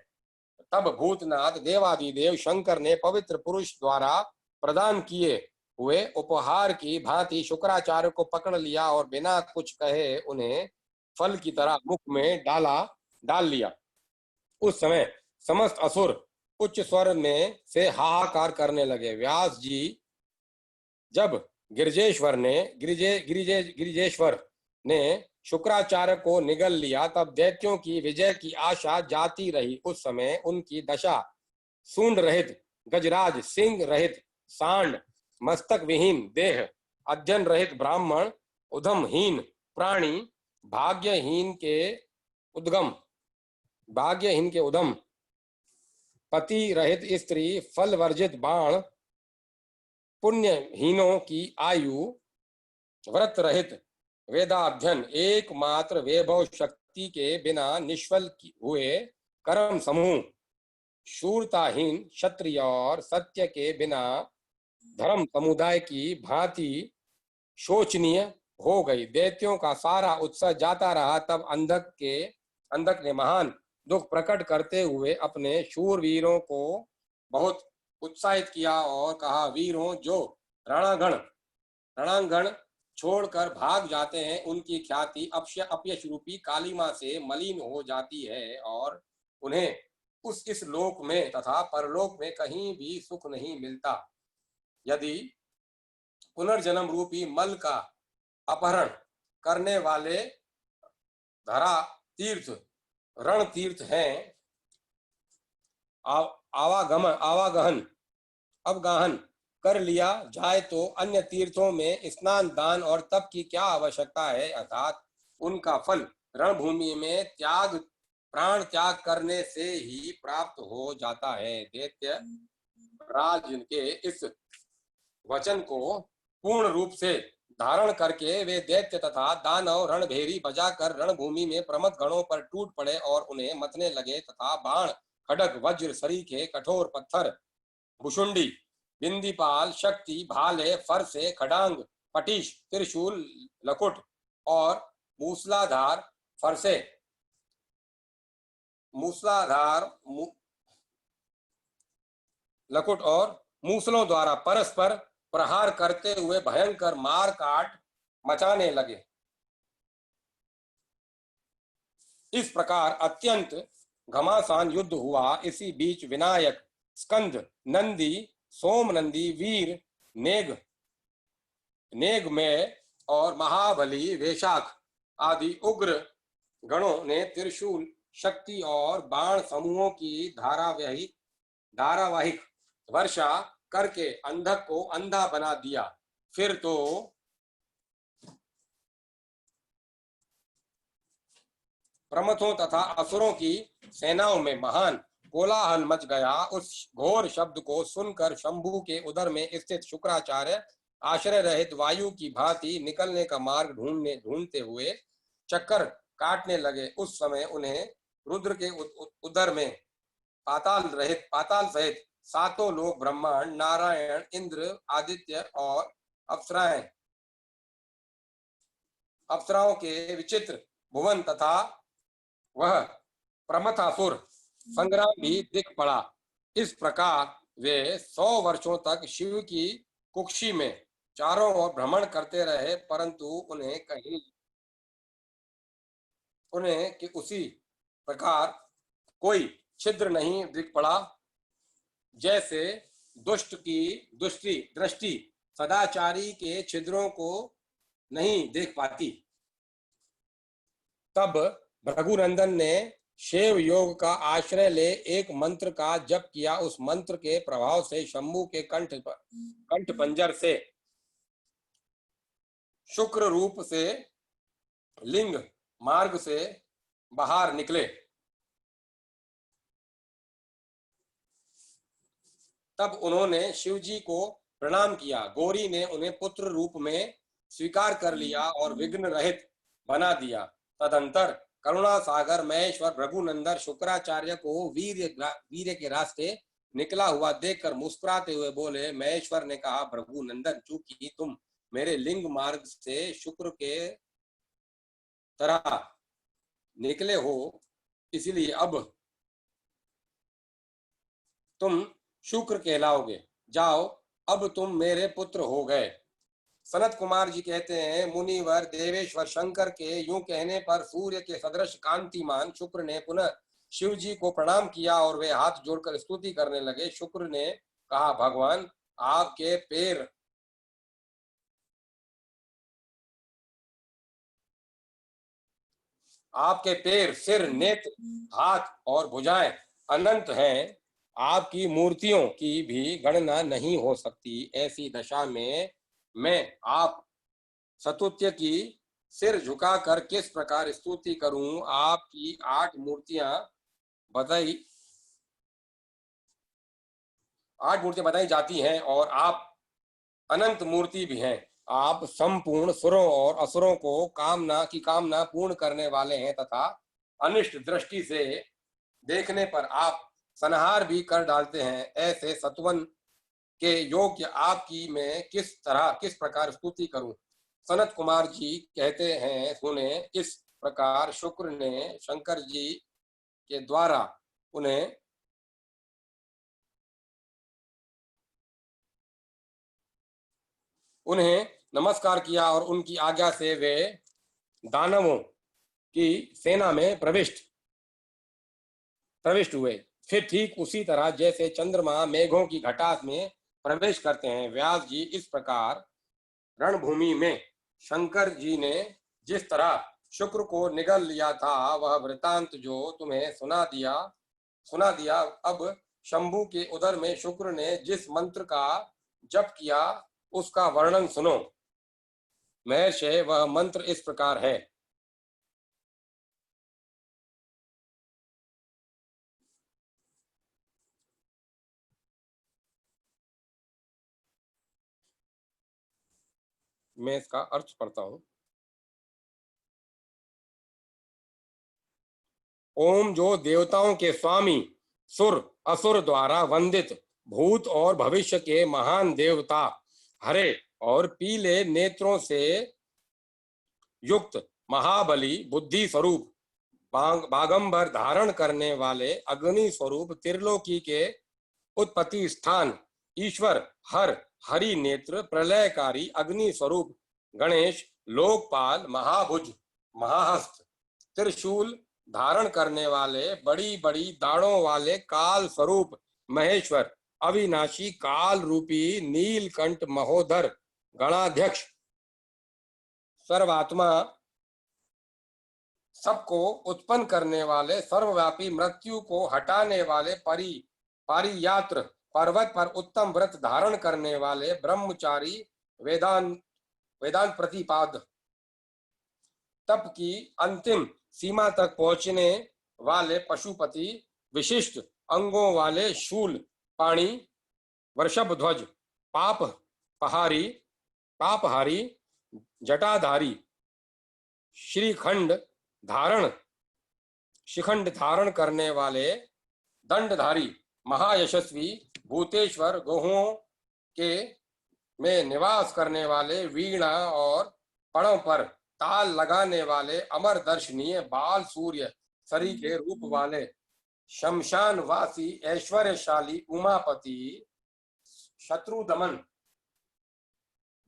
तब भूतनाथ देवादिदेव शंकर ने पवित्र पुरुष द्वारा प्रदान किए हुए उपहार की भांति शुक्राचार्य को पकड़ लिया और बिना कुछ कहे उन्हें फल की तरह मुख में डाल लिया। उस समय समस्त असुर उच्च स्वर में से हाहाकार करने लगे। व्यास जी जब गिरिजेश्वर ने शुक्राचार्य को निगल लिया, तब दैत्यों की विजय की आशा जाती रही। उस समय उनकी दशा सूंड रहित गजराज, सिंह रहित सांड, मस्तक विहीन देह, अध्ययन रहित ब्राह्मण, उद्यमहीन प्राणी, भाग्यहीन के उद्यम, पति रहित स्त्री, फल वर्जित बाण, पुण्यहीनों की आयु, व्रत रहित वेदाध्ययन, एकमात्र वैभव शक्ति के बिना निष्फल हुए कर्म समूह, शूरताहीन क्षत्रिय और सत्य के बिना धर्म समुदाय की भांति शोचनीय हो गई। दैत्यों का सारा उत्साह जाता रहा। तब अंधक ने महान दुख प्रकट करते हुए अपने शूरवीरों को बहुत उत्साहित किया और कहा, वीरों, जो रणांगण छोड़कर भाग जाते हैं, उनकी ख्याति अपयश रूपी कालिमा से मलिन हो जाती है और उन्हें इस लोक में तथा परलोक में कहीं भी सुख नहीं मिलता। यदि पुनर्जन्म रूपी मल का अपहरण करने वाले धरा तीर्थ रण तीर्थ हैं, आवागहन अवगाहन कर लिया जाए तो अन्य तीर्थों में स्नान, दान और तप की क्या आवश्यकता है, अर्थात उनका फल रणभूमि में प्राण त्याग करने से ही प्राप्त हो जाता है। दैत्य राज के इस वचन को पूर्ण रूप से धारण करके वे दैत्य तथा दानव रणभेरी बजाकर रणभूमि में प्रमथ गणों पर टूट पड़े और उन्हें मथने लगे तथा बाण, खड्ग, वज्र, सरीखे, कठोर पत्थर, भुषुंडी, बिंदीपाल, शक्ति, भाले, फरसे, खडांग, पटीश, त्रिशूल, लकुट और मूसलाधार फरसे लकुट और मूसलों द्वारा परस्पर प्रहार करते हुए भयंकर मार काट मचाने लगे। इस प्रकार अत्यंत घमासान युद्ध हुआ। इसी बीच विनायक, स्कंद, नंदी, सोम नंदी, वीर, नेगमेय और महाबली, वेशाख आदि उग्र गणों ने त्रिशूल, शक्ति और बाण समूहों की धारावाहिक वर्षा करके अंधक को अंधा बना दिया। फिर तो प्रमथों तथा असुरों की सेनाओं में महान कोलाहल मच गया। उस घोर शब्द को सुनकर शंभु के उदर में स्थित शुक्राचार्य आश्रय रहित वायु की भांति निकलने का मार्ग ढूंढते हुए चक्कर काटने लगे। उस समय उन्हें रुद्र के उदर में पाताल सहित सातों लोग, ब्रह्मांड, नारायण, इंद्र, आदित्य और अप्सराओं के विचित्र भुवन तथा वह प्रमथासुर संग्राम भी दिख पड़ा। इस प्रकार वे 100 वर्षों तक शिव की कुक्षी में चारों ओर भ्रमण करते रहे, परंतु उन्हें कि उसी प्रकार कोई छिद्र नहीं दिख पड़ा, जैसे दुष्ट की दृष्टि सदाचारी के छिद्रों को नहीं देख पाती। तब भृगुनंदन ने शैव योग का आश्रय ले एक मंत्र का जप किया। उस मंत्र के प्रभाव से शंभु के कंठ पंजर से शुक्र रूप से लिंग मार्ग से बाहर निकले। तब उन्होंने शिवजी को प्रणाम किया। गौरी ने उन्हें पुत्र रूप में स्वीकार कर लिया और विघ्न रहित बना दिया। तदंतर करुणा सागर महेश्वर भृगुनंदन शुक्राचार्य को वीर्य के रास्ते निकला हुआ देखकर मुस्कुराते हुए बोले। महेश्वर ने कहा, भृगुनंदन, चूंकि तुम मेरे लिंग मार्ग से शुक्र के तरह निकले हो, इसलिए अब तुम शुक्र कहलाओगे। जाओ, अब तुम मेरे पुत्र हो गए। सनत कुमार जी कहते हैं, मुनिवर देवेश्वर शंकर के यूं कहने पर सूर्य के सदृश कांतिमान शुक्र ने पुनः शिव जी को प्रणाम किया और वे हाथ जोड़कर स्तुति करने लगे। शुक्र ने कहा, भगवान, आपके पैर, सिर, नेत्र, हाथ और भुजाएं अनंत हैं। आपकी मूर्तियों की भी गणना नहीं हो सकती। ऐसी दशा में मैं आप सतुत्य की सिर झुकाकर किस प्रकार स्तुति करूं। आपकी 8 मूर्तियां बताई जाती हैं और आप अनंत मूर्ति भी हैं। आप संपूर्ण सुरों और असुरों को कामना पूर्ण करने वाले हैं तथा अनिष्ट दृष्टि से देखने पर आप संहार भी कर डालते हैं। ऐसे सत्वन के योग्य आपकी मैं किस प्रकार स्तुति करूं। सनत कुमार जी कहते हैं, सुने। इस प्रकार शुक्र ने शंकर जी के द्वारा उन्हें नमस्कार किया और उनकी आज्ञा से वे दानवों की सेना में प्रविष्ट हुए। फिर ठीक उसी तरह जैसे चंद्रमा मेघों की घटा में प्रवेश करते हैं, व्यास जी इस प्रकार रणभूमि में शंकर जी ने जिस तरह शुक्र को निगल लिया था, वह वृतांत जो तुम्हें सुना दिया। अब शंभु के उदर में शुक्र ने जिस मंत्र का जप किया, उसका वर्णन सुनो। महर्षि, वह मंत्र इस प्रकार है। मैं इसका अर्थ पढ़ता हूं। ओम जो देवताओं के स्वामी, सुर असुर द्वारा वंदित, भूत और भविष्य के महान देवता, हरे और पीले नेत्रों से युक्त महाबली, बुद्धि स्वरूप, बागंबर धारण करने वाले, अग्नि स्वरूप, त्रिलोकी के उत्पत्ति स्थान, ईश्वर, हरि नेत्र, प्रलयकारी, अग्नि स्वरूप, गणेश, लोकपाल, महाभुज, महाहस्त, त्रिशूल धारण करने वाले, बड़ी बड़ी दाढ़ों वाले, काल स्वरूप, महेश्वर, अविनाशी, काल रूपी, नीलकंठ महोदर, गणाध्यक्ष, सर्वात्मा, सबको उत्पन्न करने वाले, सर्वव्यापी, मृत्यु को हटाने वाले, परियात्र, पर्वत पर उत्तम व्रत धारण करने वाले, ब्रह्मचारी, वेदांत प्रतिपाद, तप की अंतिम सीमा तक पहुंचने वाले पशुपति, विशिष्ट अंगों वाले, शूल पाणी, वृषभ ध्वज, पापहारी, जटाधारी, शिखंड धारण करने वाले, दंडधारी, महायशस्वी, भूतेश्वर, गुहों के में निवास करने वाले, वीणा और पड़ों पर ताल लगाने वाले, अमर दर्शनीय, बाल सूर्य शरीर के रूप वाले, शमशानवासी, ऐश्वर्यशाली, उमापति, शत्रु दमन,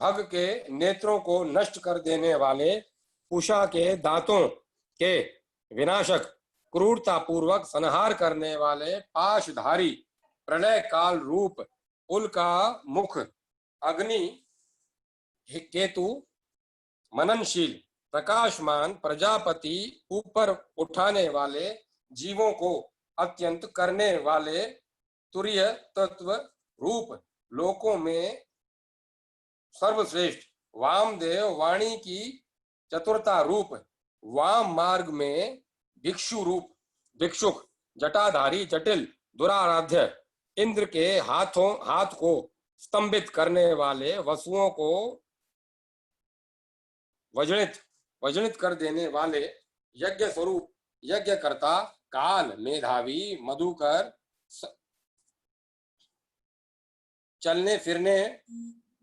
भग के नेत्रों को नष्ट कर देने वाले, उषा के दांतों के विनाशक, क्रूरता पूर्वक संहार करने वाले, पाशधारी, प्रलय काल रूप, उल्का मुख, अग्नि केतु, मननशील, प्रकाशमान, प्रजापति, ऊपर उठाने वाले, जीवों को अत्यंत करने वाले, तुर्य तत्व रूप, लोकों में सर्वश्रेष्ठ, वामदेव, वाणी की चतुरता रूप, वाम मार्ग में भिक्षुक, जटाधारी, जटिल, दुराराध्य, इंद्र के हाथ को स्तंभित करने वाले, वसुओं को वजनित कर देने वाले, यज्ञ स्वरूप, यज्ञकर्ता, काल, मेधावी, मधुकर, चलने फिरने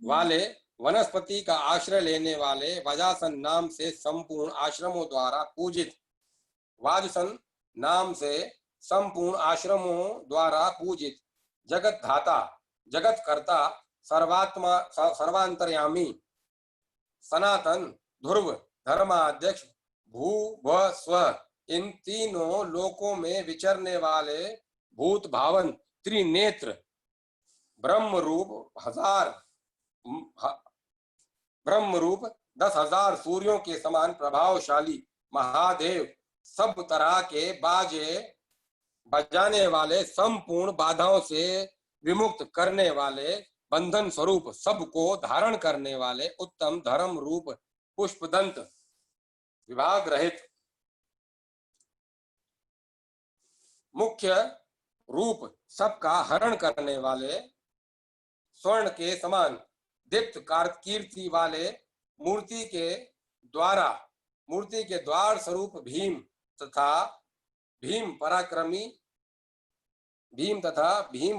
वाले, वनस्पति का आश्रय लेने वाले, वजासन नाम से संपूर्ण आश्रमों द्वारा पूजित, वाजसन नाम से संपूर्ण आश्रमों द्वारा पूजित, जगत धाता, जगत कर्ता, सर्वांतर्यामी, सनातन, ध्रुव, धर्माध्यक्ष, भू व स्व, इन तीनों लोकों में विचरने वाले, भूत भावन, त्रिनेत्र, ब्रह्म रूप 10,000 सूर्यों के समान प्रभावशाली, महादेव, सब तरह के बाजे बजाने वाले, संपूर्ण बाधाओं से विमुक्त करने वाले, बंधन स्वरूप, सबको धारण करने वाले, उत्तम धर्म रूप, पुष्पदंत, विभाग रहित, मुख्य रूप, सबका हरण करने वाले, स्वर्ण के समान दीप्त कीर्ति वाले, मूर्ति के द्वार स्वरूप, भीम तथा भीम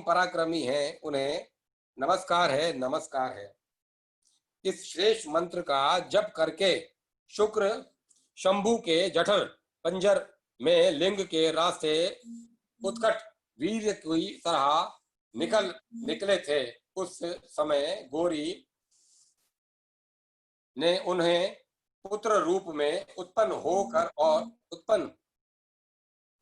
पराक्रमी हैं, उन्हें नमस्कार है, नमस्कार है। इस श्रेष्ठ मंत्र का जप करके शुक्र शंभु के जठर पंजर में लिंग के रास्ते उत्कट वीर की तरह निकले थे। उस समय गौरी ने उन्हें पुत्र रूप में उत्पन्न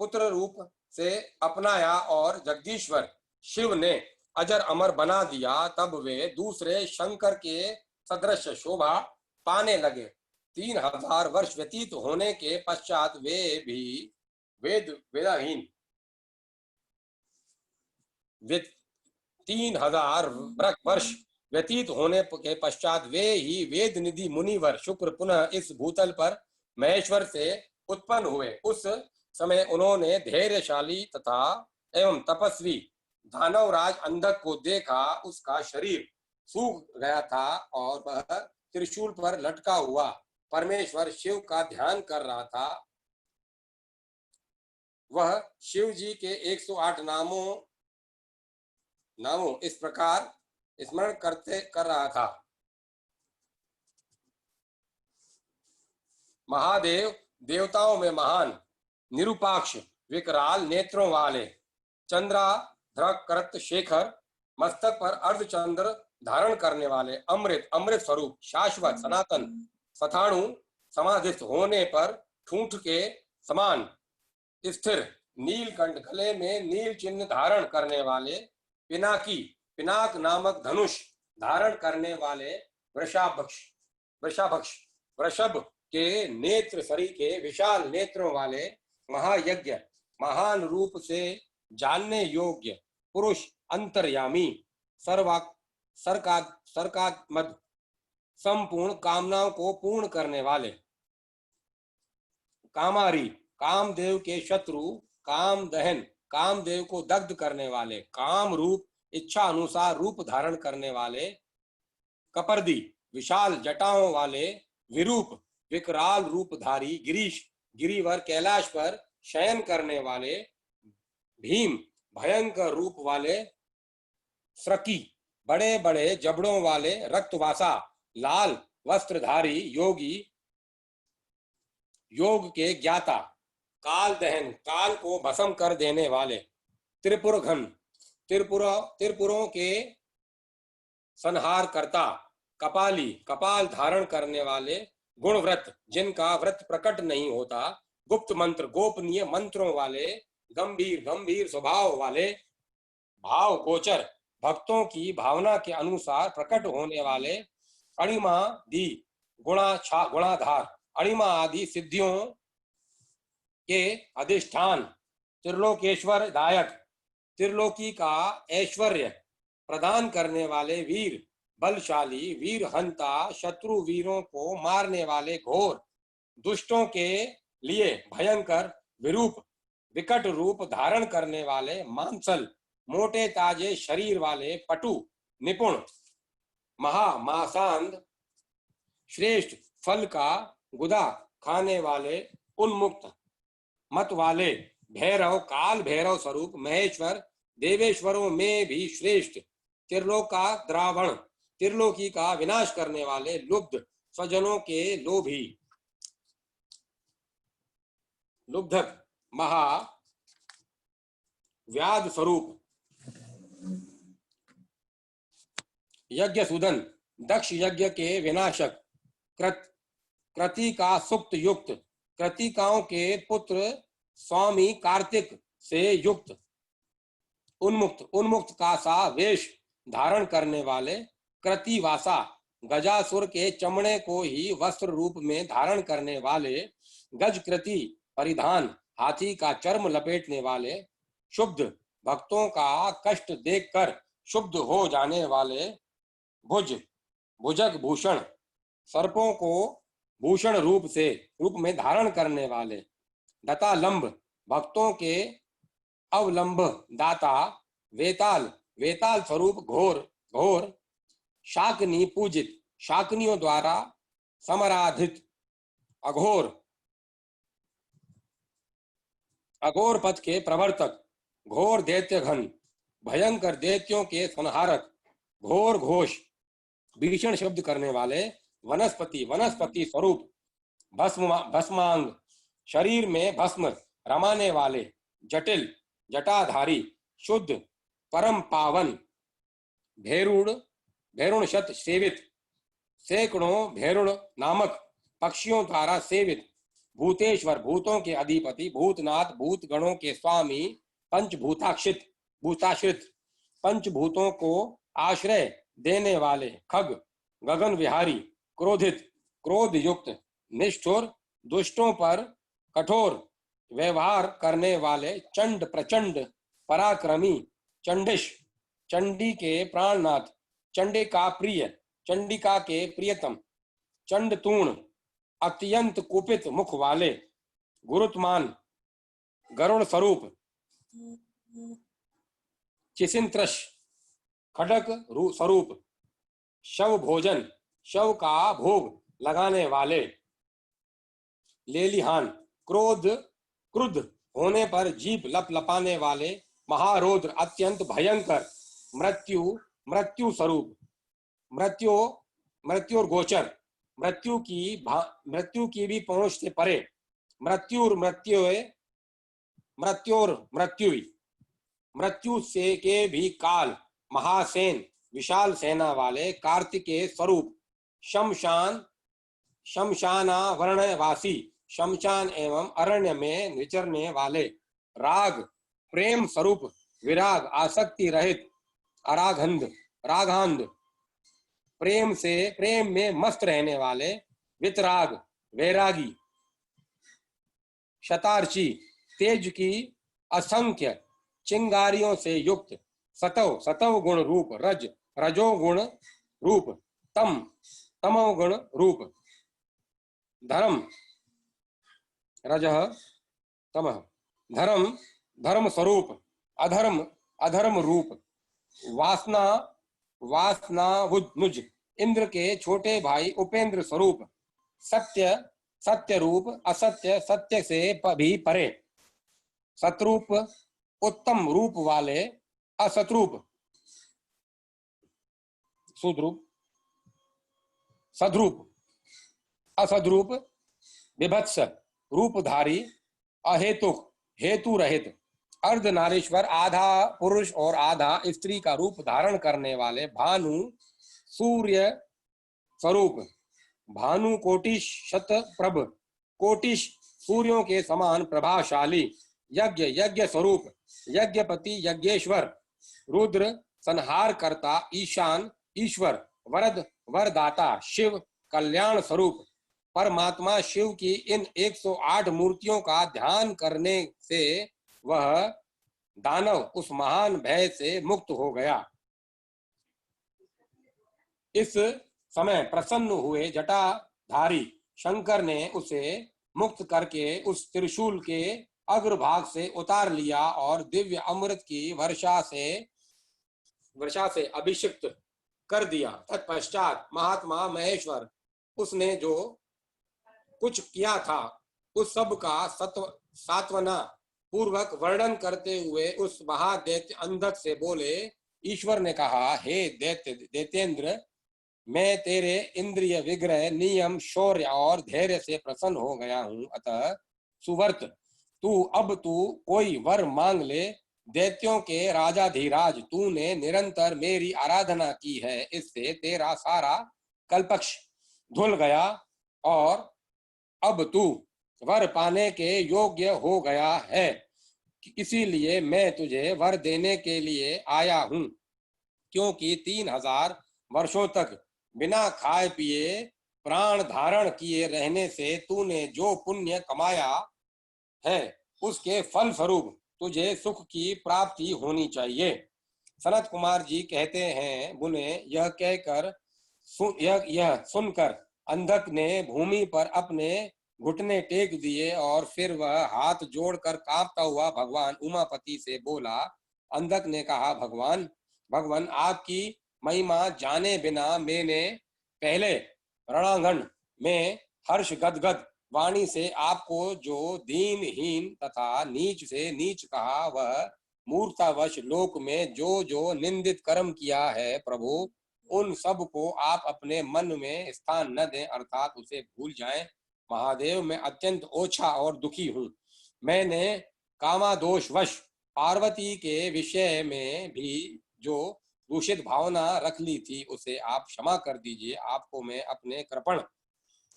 पुत्र रूप से अपनाया और जगदीश्वर शिव ने अजर अमर बना दिया। तब वे दूसरे शंकर के सदृश शोभा पाने लगे। 3000 वर्ष व्यतीत होने के पश्चात वे भी वेदाहीन 3000 वर्ष व्यतीत होने के पश्चात वे ही वेद निधि मुनिवर शुक्र पुनः इस भूतल पर महेश्वर से उत्पन्न हुए। उस समय उन्होंने धैर्यशाली तथा एवं तपस्वी दानवराज अंधक को देखा। उसका शरीर सूख गया था और वह त्रिशूल पर लटका हुआ परमेश्वर शिव का ध्यान कर रहा था। वह शिव जी के 108 नामों इस प्रकार स्मरण कर रहा था। महादेव देवताओं में महान, निरुपाक्ष विकराल नेत्रों वाले, चंद्राधर शेखर, मस्तक पर अर्धचंद्र धारण करने वाले, अमृत स्वरूप, शाश्वत सनातन, सथाणु समाधिस्थ होने पर ठूंठ के समान स्थिर, नीलकंठ, गले में नील चिन्ह धारण करने वाले, पिनाक नामक धनुष धारण करने वाले, वृषभ के नेत्र सरी के विशाल नेत्रों वाले, महायज्ञ, महान रूप से जानने योग्य पुरुष, अंतर्यामी, सरकात्मक, संपूर्ण कामनाओं को पूर्ण करने वाले, कामारी, कामदेव के शत्रु, काम दहन, कामदेव को दग्ध करने वाले, काम रूप, इच्छा अनुसार रूप धारण करने वाले, कपर्दी, विशाल जटाओं वाले, विरूप, विकराल रूपधारी, गिरीश, गिरिवर कैलाश पर शयन करने वाले, भीम, भयंकर रूप वाले, स्रकी, बड़े बड़े जबड़ों वाले, रक्तवासा, लाल वस्त्रधारी, योगी, योग के ज्ञाता, काल दहन, काल को भस्म कर देने वाले, त्रिपुर घन, त्रिपुरों के संहार करता, कपाली, कपाल धारण करने वाले, गुणव्रत, जिनका व्रत प्रकट नहीं होता, गुप्त मंत्र, गोपनीय मंत्रों वाले, गंभीर स्वभाव वाले, भाव गोचर, भक्तों की भावना के अनुसार प्रकट होने वाले, अणिमादि गुणाधार, अणिमा आदि सिद्धियों के अधिष्ठान, त्रिलोकेश्वर दायक, त्रिलोकी का ऐश्वर्य प्रदान करने वाले, वीर, बलशाली, वीर हंता, शत्रु वीरों को मारने वाले, घोर, दुष्टों के लिए भयंकर, विरूप, विकट रूप धारण करने वाले, मांसल, मोटे ताजे शरीर वाले, पटु, निपुण, मासांध, श्रेष्ठ फल का गुदा खाने वाले, उन्मुक्त मत वाले, भैरव, काल भैरव स्वरूप, महेश्वर, देवेश्वरों में भी श्रेष्ठ, त्रिलोका द्रावण, त्रिलोकी का विनाश करने वाले, लुब्ध, स्वजनों के लोभी, लुब्धक, महा व्याध स्वरूप, यज्ञ सुदन, दक्ष यज्ञ के विनाशक, कृति का सुक्त युक्त, कृतिकाओं के पुत्र स्वामी कार्तिक से युक्त, उन्मुक्त का सा वेश धारण करने वाले, कृतिवासा, गजासुर के चमड़े को ही वस्त्र रूप में धारण करने वाले, गजकृति परिधान, हाथी का चर्म लपेटने वाले, शुद्ध, भक्तों का कष्ट देखकर शुद्ध हो जाने वाले, भुजग भूषण, सर्पों को भूषण रूप में धारण करने वाले, दतालंब, भक्तों के अवलंब दाता, वेताल स्वरूप, घोर, शाकनी पूजित, शाकनियों द्वारा समराधित, अघोर पथ के प्रवर्तक, घोर दैत्य घन, भयंकर दैत्यों के संहारक, घोर घोष भीषण शब्द करने वाले, वनस्पति वनस्पति स्वरूप, भस्मांग शरीर में भस्म रमाने वाले, जटिल जटाधारी, शुद्ध परम पावन, भेरुण भेरुण शत सेवित, सैकड़ों भेरुण नामक पक्षियों द्वारा सेवित, भूतेश्वर भूतों के अधिपति, भूतनाथ भूत गणों के स्वामी, भूताश्रित पंचभूतों को आश्रय देने वाले, खग गगन विहारी, क्रोधित क्रोध युक्त, निष्ठुर दुष्टों पर कठोर व्यवहार करने वाले, चंड प्रचंड पराक्रमी, चंडिश चंडी के प्राणनाथ, चंडिका प्रिय चंडिका के प्रियतम, चंडतूण अत्यंत कुपित मुख वाले, गुरुत्मान गरुण स्वरूप, चिसिंत्रश खडक स्वरूप, शव भोजन शव का भोग लगाने वाले, लेलिहान क्रुद्ध होने पर जीभ लपलपाने वाले, महारौद्र अत्यंत भयंकर, मृत्यु स्वरूप, मृत्युर्गोचर मृत्यु की भी पहुंच से परे, मृत्यु से के भी काल, महासेन विशाल सेना वाले, कार्तिकेय स्वरूप, शमशानावरणवासी शमशान एवं अरण्य में विचरने वाले, राग प्रेम स्वरूप, विराग आसक्ति रहित, रागांध प्रेम में मस्त रहने वाले, वितराग वैरागी, शतार्ची तेज की असंख्य चिंगारियों से युक्त, सतव गुण रूप, रजोगुण रूप, तमोगुण रूप, धर्म रजः तमः, धर्म स्वरूप, अधर्म रूप, वासनावुज इंद्र के छोटे भाई, उपेंद्र स्वरूप, सत्य रूप, असत्य सत्य से भी परे, सतरूप उत्तम रूप वाले, असतरूप सद्रूप, असद्रूप विभत्स रूपधारी, अहेतुक हेतु रहित, अर्धनारीश्वर आधा पुरुष और आधा स्त्री का रूप धारण करने वाले, भानु सूर्य स्वरूप, भानु कोटिश शतप्रभ कोटिश सूर्यों के समान प्रभावशाली, यज्ञ स्वरूप, यज्ञपति यज्ञेश्वर, रुद्र संहार करता, ईशान ईश्वर, वरदाता शिव कल्याण स्वरूप, परमात्मा शिव की इन 108 मूर्तियों का ध्यान करने से वह दानव उस महान भय से मुक्त हो गया। इस समय प्रसन्न हुए जटाधारी शंकर ने उसे मुक्त करके उस त्रिशूल के अग्रभाग से उतार लिया और दिव्य अमृत की वर्षा से अभिषिक्त कर दिया। तत्पश्चात महात्मा महेश्वर उसने जो कुछ किया था उस सब का सात्वना पूर्वक वर्णन करते हुए उस महादैत्य अंधक से बोले, ईश्वर ने कहा, हे दैत्येंद्र, मैं तेरे इंद्रिय विग्रह, नियम, शौर्य और धैर्य से प्रसन्न हो गया हूं। अतः सुवर्त तू कोई वर मांग ले। दैत्यों के राजाधिराज, तूने निरंतर मेरी आराधना की है, इससे तेरा सारा कल्पक्ष धुल गया और अब तू वर पाने के योग्य हो गया है। इसीलिए मैं तुझे वर देने के लिए आया हूं, क्योंकि 3000 वर्षों तक बिना खाए पिए प्राण धारण किए रहने से तूने जो पुण्य कमाया है उसके फल स्वरूप तुझे सुख की प्राप्ति होनी चाहिए। सनत कुमार जी कहते हैं, मुने यह कहकर यह सुनकर अंधक ने भूमि पर अपने घुटने टेक दिए और फिर वह हाथ जोड़कर कांपता हुआ भगवान उमापति से बोला। अंधक ने कहा, भगवान आपकी महिमा जाने बिना मैंने पहले रणांगण में हर्ष गदगद वाणी से आपको जो दीनहीन तथा नीच से नीच कहा वह मूर्तावश लोक में जो जो निंदित कर्म किया है प्रभु, उन सब को आप अपने मन में स्थान न दें, अर्थात उसे भूल जाएं। महादेव, मैं अत्यंत ओछा और दुखी हूँ। मैंने कामादोषवश पार्वती के विषय में भी जो दूषित भावना रख ली थी, उसे आप क्षमा कर दीजिए।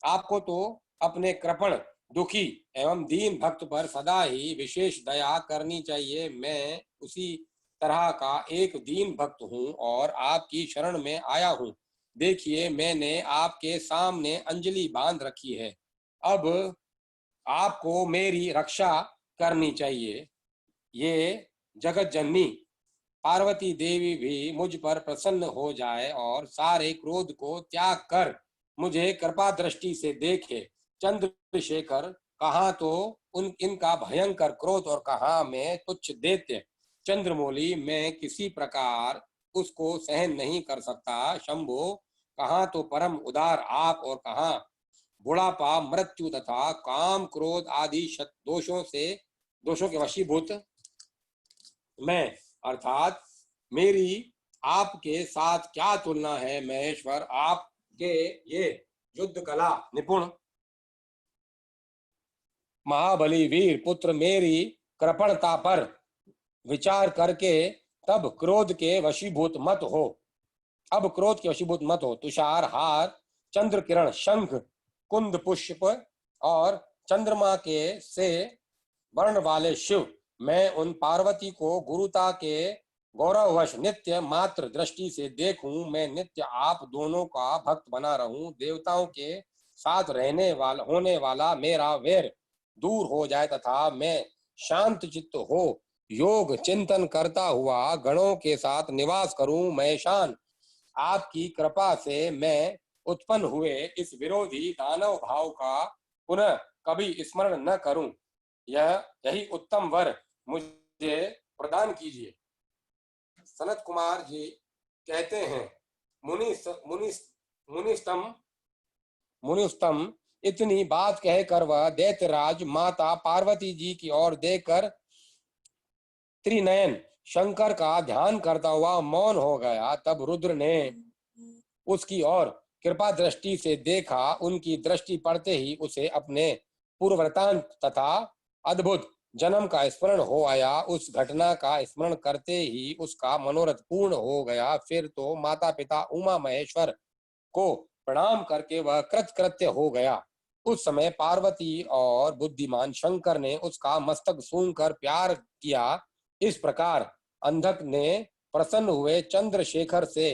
आपको तो अपने कृपण, दुखी एवं दीन भक्त पर सदा ही विशेष दया करनी चाहिए। मैं उसी तरह का एक दीन भक्त हूँ और आपकी शरण में आया हूँ। देखिए, मैंने आपके सामने अंजलि बांध रखी है। अब आपको मेरी रक्षा करनी चाहिए। ये जगत जननी पार्वती देवी भी मुझ पर प्रसन्न हो जाए और सारे क्रोध को त्याग कर मुझे कृपा दृष्टि से देखे। चंद्रशेखर, कहाँ तो इनका भयंकर क्रोध और कहाँ मैं तुच्छ दैत्य चंद्रमौली, मैं किसी प्रकार उसको सहन नहीं कर सकता। शंभो, कहाँ तो परम उदार आप और कहाँ बुढ़ापा, मृत्यु तथा काम क्रोध आदि दोषों के वशीभूत मैं, अर्थात मेरी आपके साथ क्या तुलना है महेश्वर। आपके ये युद्ध कला निपुण महाबली वीर पुत्र मेरी कृपणता पर विचार करके तब क्रोध के वशीभूत मत हो। अब क्रोध के वशीभूत मत हो। तुषार हार, चंद्र किरण, शंख, कुंद पुष्प और चंद्रमा के से वर्ण वाले शिव, मैं उन पार्वती को गुरुता के गौरववश नित्य मात्र दृष्टि से देखूं। मैं नित्य आप दोनों का भक्त बना रहूं। देवताओं के साथ होने वाला मेरा वैर दूर हो जाए तथा मैं शांत चित्त हो योग चिंतन करता हुआ गणों के साथ निवास करूं। महेशान, आपकी कृपा से मैं उत्पन्न हुए इस विरोधी दानव भाव का पुनः कभी स्मरण न करूं। यही उत्तम वर मुझे प्रदान कीजिए। सनत कुमार जी कहते हैं, मुनिस्तम इतनी बात कहकर वह दैत्यराज माता पार्वती जी की ओर देखकर त्रिनयन शंकर का ध्यान करता हुआ मौन हो गया। तब रुद्र ने उसकी ओर कृपा दृष्टि से देखा। उनकी दृष्टि पड़ते ही उसे अपने पूर्ववृतांत तथा अद्भुत जन्म का स्मरण हो आया। उस घटना का स्मरण करते ही उसका मनोरथ पूर्ण हो गया। फिर तो माता पिता उमा महेश्वर को प्रणाम करके वह कृतकृत्य हो गया। उस समय पार्वती और बुद्धिमान शंकर ने उसका मस्तक सूंघकर प्यार किया। इस प्रकार अंधक ने प्रसन्न हुए चंद्रशेखर से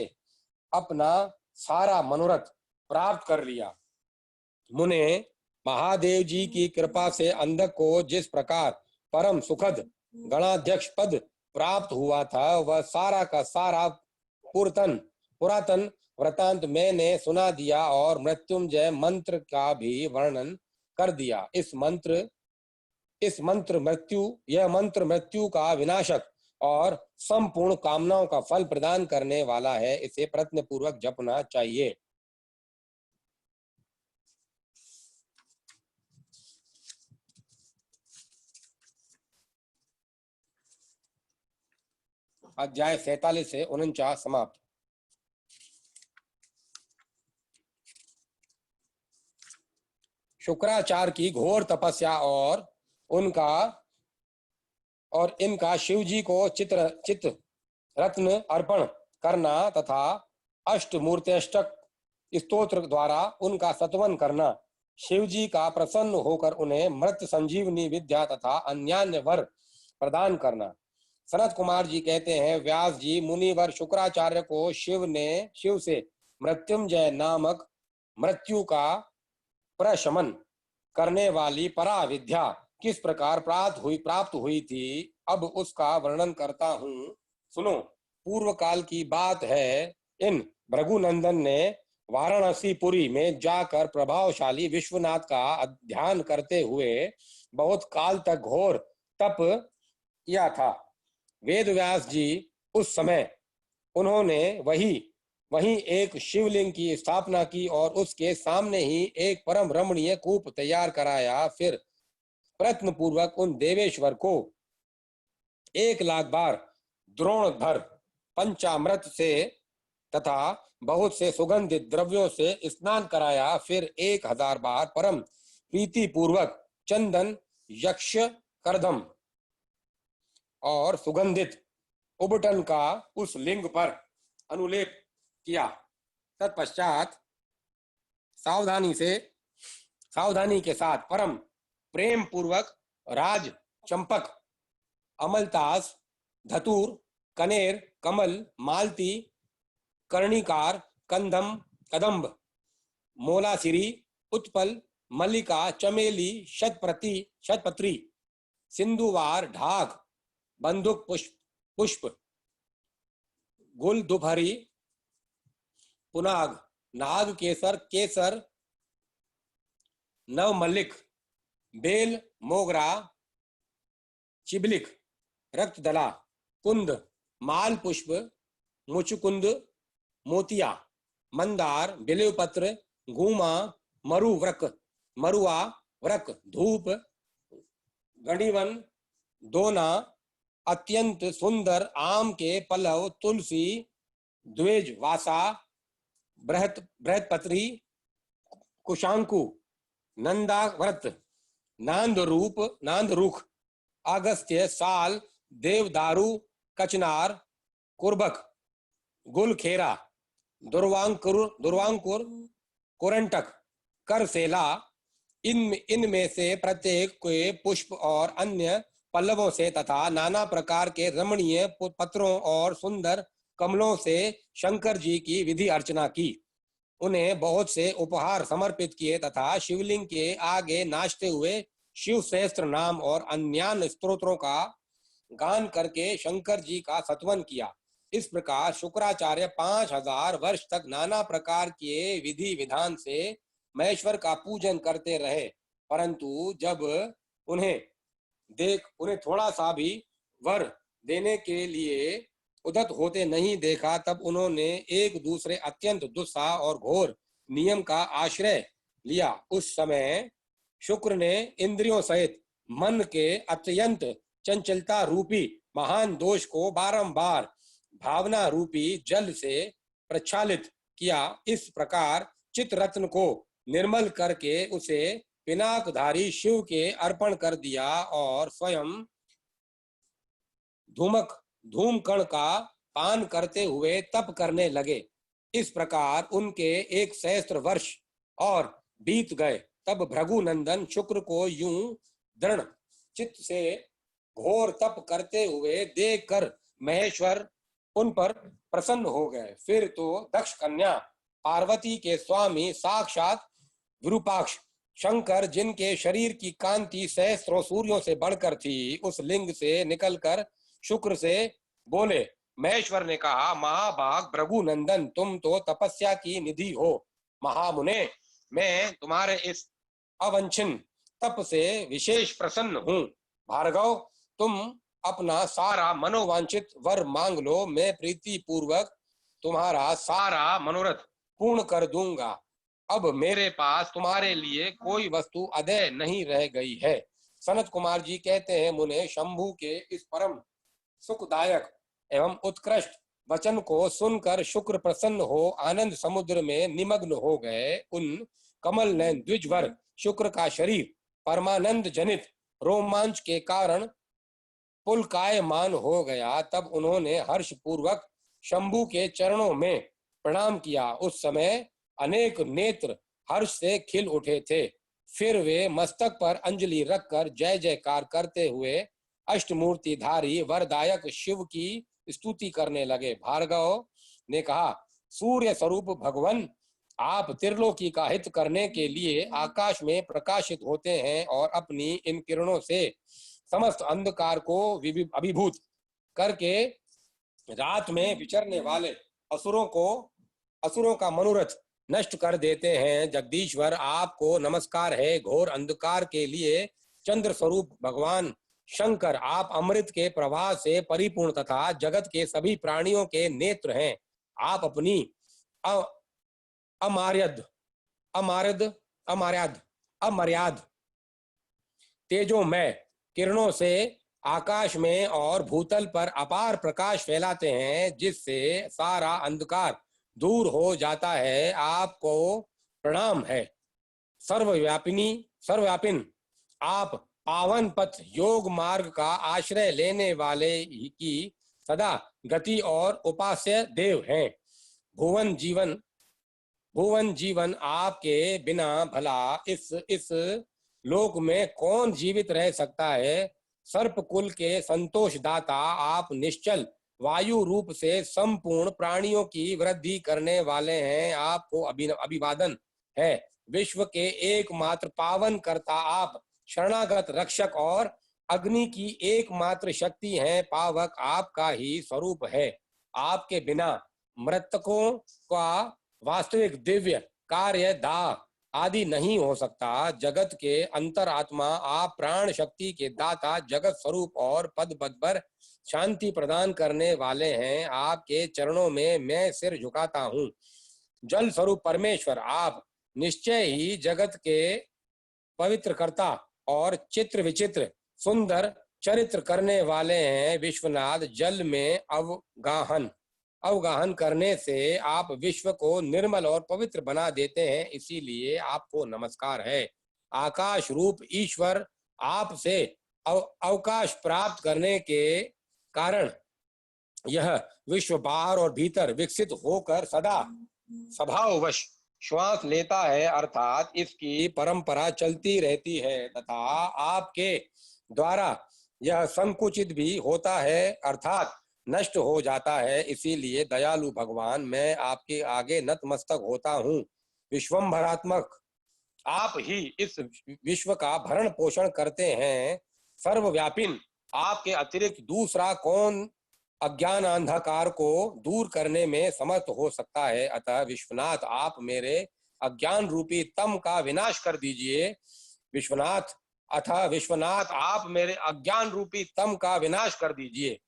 अपना सारा मनोरथ प्राप्त कर लिया। मुने, महादेव जी की कृपा से अंधक को जिस प्रकार परम सुखद गणाध्यक्ष पद प्राप्त हुआ था, वह सारा का सारा पुरातन वृतांत मैंने सुना दिया और मृत्युंजय मंत्र का भी वर्णन कर दिया। यह मंत्र मृत्यु का विनाशक और संपूर्ण कामनाओं का फल प्रदान करने वाला है। इसे प्रयत्न पूर्वक जपना चाहिए। अध्याय 47 से 49 समाप्त। शुक्राचार्य की घोर तपस्या और इनका शिव जी को चित रत्न अर्पण करना तथा अष्टमूर्त्यष्टक स्तोत्र द्वारा उनका सत्वन करना, शिव जी का प्रसन्न होकर उन्हें मृत संजीवनी विद्या तथा अन्यान्य वर प्रदान करना। सनत कुमार जी कहते हैं, व्यास जी, मुनिवर शुक्राचार्य को शिव से मृत्युंजय नामक मृत्यु का प्रशमन करने वाली परा विद्या किस प्रकार प्राप्त हुई थी, अब उसका वर्णन करता हूँ, सुनो। पूर्व काल की बात है। इन भृगुनंदन ने वाराणसीपुरी में जाकर प्रभावशाली विश्वनाथ का ध्यान करते हुए बहुत काल तक घोर तप किया था। वेदव्यास जी उस समय उन्होंने वहीं एक शिवलिंग की स्थापना की और उसके सामने ही एक परम रमणीय कूप तैयार कराया। फिर प्रयत्न पूर्वक उन देवेश्वर को 1,00,000 बार द्रोण भर पंचामृत से तथा बहुत से सुगंधित द्रव्यों से स्नान कराया। फिर 1,000 बार परम प्रीति पूर्वक चंदन, यक्ष करदम और सुगंधित उबटन का उस लिंग पर अनुलेप किया। तत्पश्चात सावधानी के साथ परम प्रेम पूर्वक राज चंपक, अमलतास, धतूर, कनेर, कमल, मालती, कर्णिकार, कदम्ब, मोलासिरी, उत्पल, मल्लिका, चमेली, शतपत्री, सिंधुवार, ढाक, बंदूक पुष्प, गुल दुभरी, पुनाग, नाग केसर, नव मल्लिक, बेल, मोगरा, चिबलिक, रक्तदला, कुंद, माल पुष्प, मुचुकुंद, मोतिया, मंदार, बिल्वपत्र, घूमा, मरुआ व्रक, धूप, गणिवन, दोना, अत्यंत सुंदर आम के पल्लव, तुलसी, द्विज, वासा, बृहत्पत्री, कुशांकु, नंदाव्रत, नांदरूख, अगस्त्य, साल, देवदारू, कचनार, कुर्बक, गुलखेरा, दुर्वांकुर, कोरंटक, करसेला, इनमें से प्रत्येक के पुष्प और अन्य पल्लवों से तथा नाना प्रकार के रमणीय पत्रों और सुंदर कमलों से शंकर जी की विधि अर्चना की। उन्हें बहुत से उपहार समर्पित किए तथा शिवलिंग के आगे नाचते हुए शिव सहस्त्र नाम और अन्य स्तोत्रों का गान करके शंकर जी का सत्वन किया। इस प्रकार शुक्राचार्य 5000 वर्ष तक नाना प्रकार के विधि विधान से महेश्वर का पूजन करते रहे, परंतु जब उन्हें थोड़ा सा भी वर देने के लिए उद्यत होते नहीं देखा, तब उन्होंने एक दूसरे अत्यंत दुस्साह और घोर नियम का आश्रय लिया। उस समय शुक्र ने इंद्रियों सहित मन के अत्यंत चंचलता रूपी महान दोष को बारंबार भावना रूपी जल से प्रक्षालित किया। इस प्रकार चित्ररत्न को निर्मल करके उसे पिनाकधारी शिव के अर्पण कर दिया और स्वयं धूमकण का पान करते हुए तप करने लगे। इस प्रकार उनके 1 सहस्त्र वर्ष और बीत गए। तब भृगुनंदन शुक्र को यूं दृढ़ चित्त से घोर तप करते हुए देखकर महेश्वर उन पर प्रसन्न हो गए। फिर तो दक्ष कन्या पार्वती के स्वामी साक्षात विरूपाक्ष शंकर, जिनके शरीर की कांति सहस्त्रों सूर्यों से बढ़कर थी, उस लिंग से निकलकर शुक्र से बोले। महेश्वर ने कहा, महाभाग भृगुनंदन, तुम तो तपस्या की निधि हो। महामुने, मैं तुम्हारे इस अवंछिन तप से विशेष प्रसन्न हूँ। भार्गव, तुम अपना सारा मनोवांछित वर मांग लो, मैं प्रीति पूर्वक तुम्हारा सारा मनोरथ पूर्ण कर दूंगा। अब मेरे पास तुम्हारे लिए कोई वस्तु अदेय नहीं रह गई है। सनत कुमार जी कहते हैं, मुने शंभु के इस परम सुखदायक एवं उत्कृष्ट वचन को सुनकर शुक्र प्रसन्न हो आनंद समुद्र में निमग्न हो गए। उन कमल नयन द्विजवर शुक्र का शरीर परमानंद जनित रोमांच के कारण पुलकायमान हो गया। तब उन्होंने हर्ष पूर्वक शंभु के चरणों में प्रणाम किया। उस समय अनेक नेत्र हर्ष से खिल उठे थे। फिर वे मस्तक पर अंजलि रखकर जय जयकार करते हुए अष्टमूर्तिधारी वरदायक शिव की स्तुति करने लगे। भार्गव ने कहा, सूर्य स्वरूप भगवान, आप त्रिलोकी का हित करने के लिए आकाश में प्रकाशित होते हैं और अपनी इन किरणों से समस्त अंधकार को अभिभूत करके रात में विचरने वाले असुरों का मनोरथ नष्ट कर देते हैं। जगदीश्वर, आपको नमस्कार है। घोर अंधकार के लिए चंद्र स्वरूप भगवान शंकर, आप अमृत के प्रवाह से परिपूर्ण तथा जगत के सभी प्राणियों के नेत्र हैं। आप अपनी अमर्याद तेजोमय किरणों से आकाश में और भूतल पर अपार प्रकाश फैलाते हैं, जिससे सारा अंधकार दूर हो जाता है। आपको प्रणाम है सर्वव्यापिन। आप पावन पथ योग मार्ग का आश्रय लेने वाले की सदा गति और उपास्य देव हैं। भुवन जीवन भुवन जीवन आपके बिना भला इस लोक में कौन जीवित रह सकता है। सर्प कुल के संतोष दाता आप निश्चल वायु रूप से संपूर्ण प्राणियों की वृद्धि करने वाले हैं। आपको अभिवादन है। विश्व के एकमात्र पावन कर्ता आप शरणागत रक्षक और अग्नि की एकमात्र शक्ति हैं। पावक आपका ही स्वरूप है। आपके बिना मृतकों का वास्तविक दिव्य कार्य दाह आदि नहीं हो सकता। जगत के अंतरात्मा आप प्राण शक्ति के दाता, जगत स्वरूप और पद पद पर शांति प्रदान करने वाले हैं। आपके चरणों में मैं सिर झुकाता हूँ। जल स्वरूप परमेश्वर आप निश्चय ही जगत के पवित्र कर्ता और चित्र विचित्र सुंदर चरित्र करने वाले हैं। विश्वनाथ जल में अवगाहन करने से आप विश्व को निर्मल और पवित्र बना देते हैं, इसीलिए आपको नमस्कार है। आकाश रूप ईश्वर आपसे अवकाश प्राप्त करने के कारण यह विश्व बाहर और भीतर विकसित होकर सदा स्वभाववश श्वास लेता है, अर्थात इसकी परंपरा चलती रहती है तथा आपके द्वारा यह संकुचित भी होता है, अर्थात नष्ट हो जाता है। इसीलिए दयालु भगवान मैं आपके आगे नतमस्तक होता हूँ। विश्वम्भरात्मक आप ही इस विश्व का भरण पोषण करते हैं। सर्वव्यापिन आपके अतिरिक्त दूसरा कौन अज्ञान अंधकार को दूर करने में समर्थ हो सकता है। अतः विश्वनाथ आप मेरे अज्ञान रूपी तम का विनाश कर दीजिए। विश्वनाथ आप मेरे अज्ञान रूपी तम का विनाश कर दीजिए।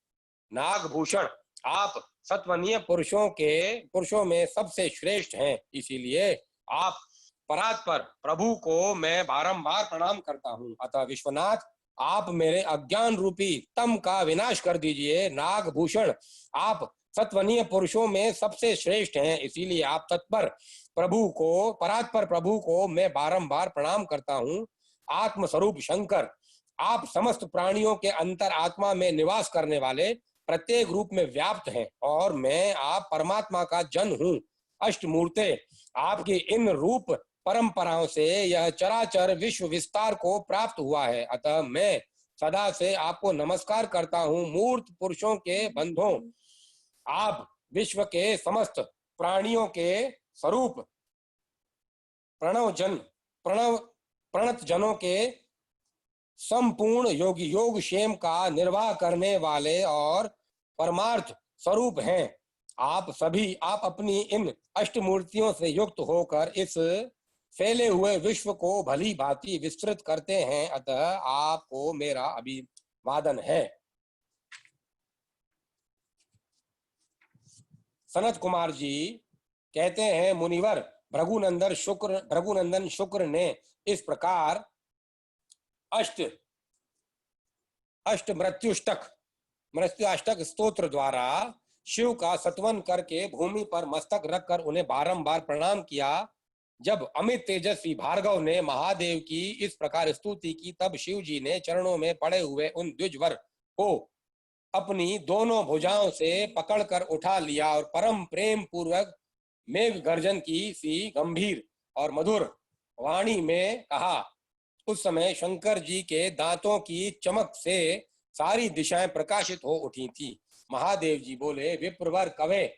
नागभूषण आप सत्वनीय पुरुषों में सबसे श्रेष्ठ हैं, इसीलिए आप परात्पर प्रभु को मैं बारंबार प्रणाम करता हूँ। अतः विश्वनाथ आप मेरे अज्ञान रूपी तम का विनाश कर दीजिए। नागभूषण आप सत्वनीय पुरुषों में सबसे श्रेष्ठ हैं, इसीलिए आप परात्पर प्रभु को मैं बारंबार प्रणाम करता हूँ। आत्मस्वरूप शंकर आप समस्त प्राणियों के अंतर आत्मा में निवास करने वाले प्रत्येक रूप में व्याप्त हैं और मैं आप परमात्मा का जन हूँ। अष्टमूर्ते आपकी इन रूप परंपराओं से यह चराचर विश्व विस्तार को प्राप्त हुआ है, अतः मैं सदा से आपको नमस्कार करता हूँ। मूर्त पुरुषों के बंधुओं आप विश्व के समस्त प्राणियों के स्वरूप प्रणत जनों के संपूर्ण योग क्षेम का निर्वाह करने वाले और परमार्थ स्वरूप हैं। आप अपनी इन अष्टमूर्तियों से युक्त होकर इस फैले हुए विश्व को भली भांति विस्तृत करते हैं, अतः आपको मेरा अभिवादन है। सनत कुमार जी कहते हैं, मुनिवर भृगुनंदन शुक्र ने इस प्रकार मृत्युष्टक स्तोत्र द्वारा शिव का सत्वन करके भूमि पर मस्तक रखकर उन्हें बारंबार प्रणाम किया। जब अमित तेजस्वी भार्गव ने महादेव की इस प्रकार स्तुति की, तब शिव जी ने चरणों में पड़े हुए उन द्विजवर को अपनी दोनों भुजाओं से पकड़कर उठा लिया और परम प्रेम पूर्वक मेघ गर्जन की सी गंभीर और मधुर वाणी में कहा। उस समय शंकर जी के दांतों की चमक से सारी दिशाएं प्रकाशित हो उठी थी। महादेव जी बोले, विप्रवर कवे,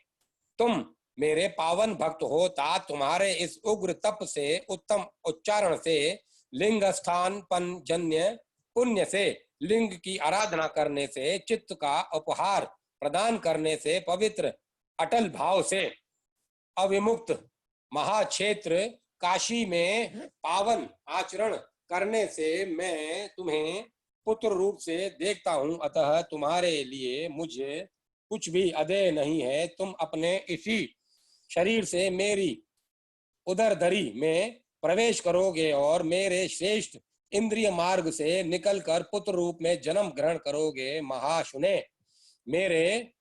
तुम मेरे पावन भक्त हो, तात तुम्हारे इस उग्र तप से, उत्तम उच्चारण से, लिंग स्थान पंजन्य पुण्य से, लिंग की आराधना करने से, चित्त का उपहार प्रदान करने से, पवित्र अटल भाव से, अविमुक्त महाक्षेत्र काशी में पावन आचरण करने से मैं तुम्हें पुत्र रूप से देखता हूँ, अतः तुम्हारे लिए मुझे कुछ भी अदेय नहीं है। तुम अपने इसी शरीर से मेरी उदर दरी में प्रवेश करोगे और मेरे श्रेष्ठ इंद्रिय मार्ग से निकलकर पुत्र रूप में जन्म ग्रहण करोगे। महाशुने, मेरे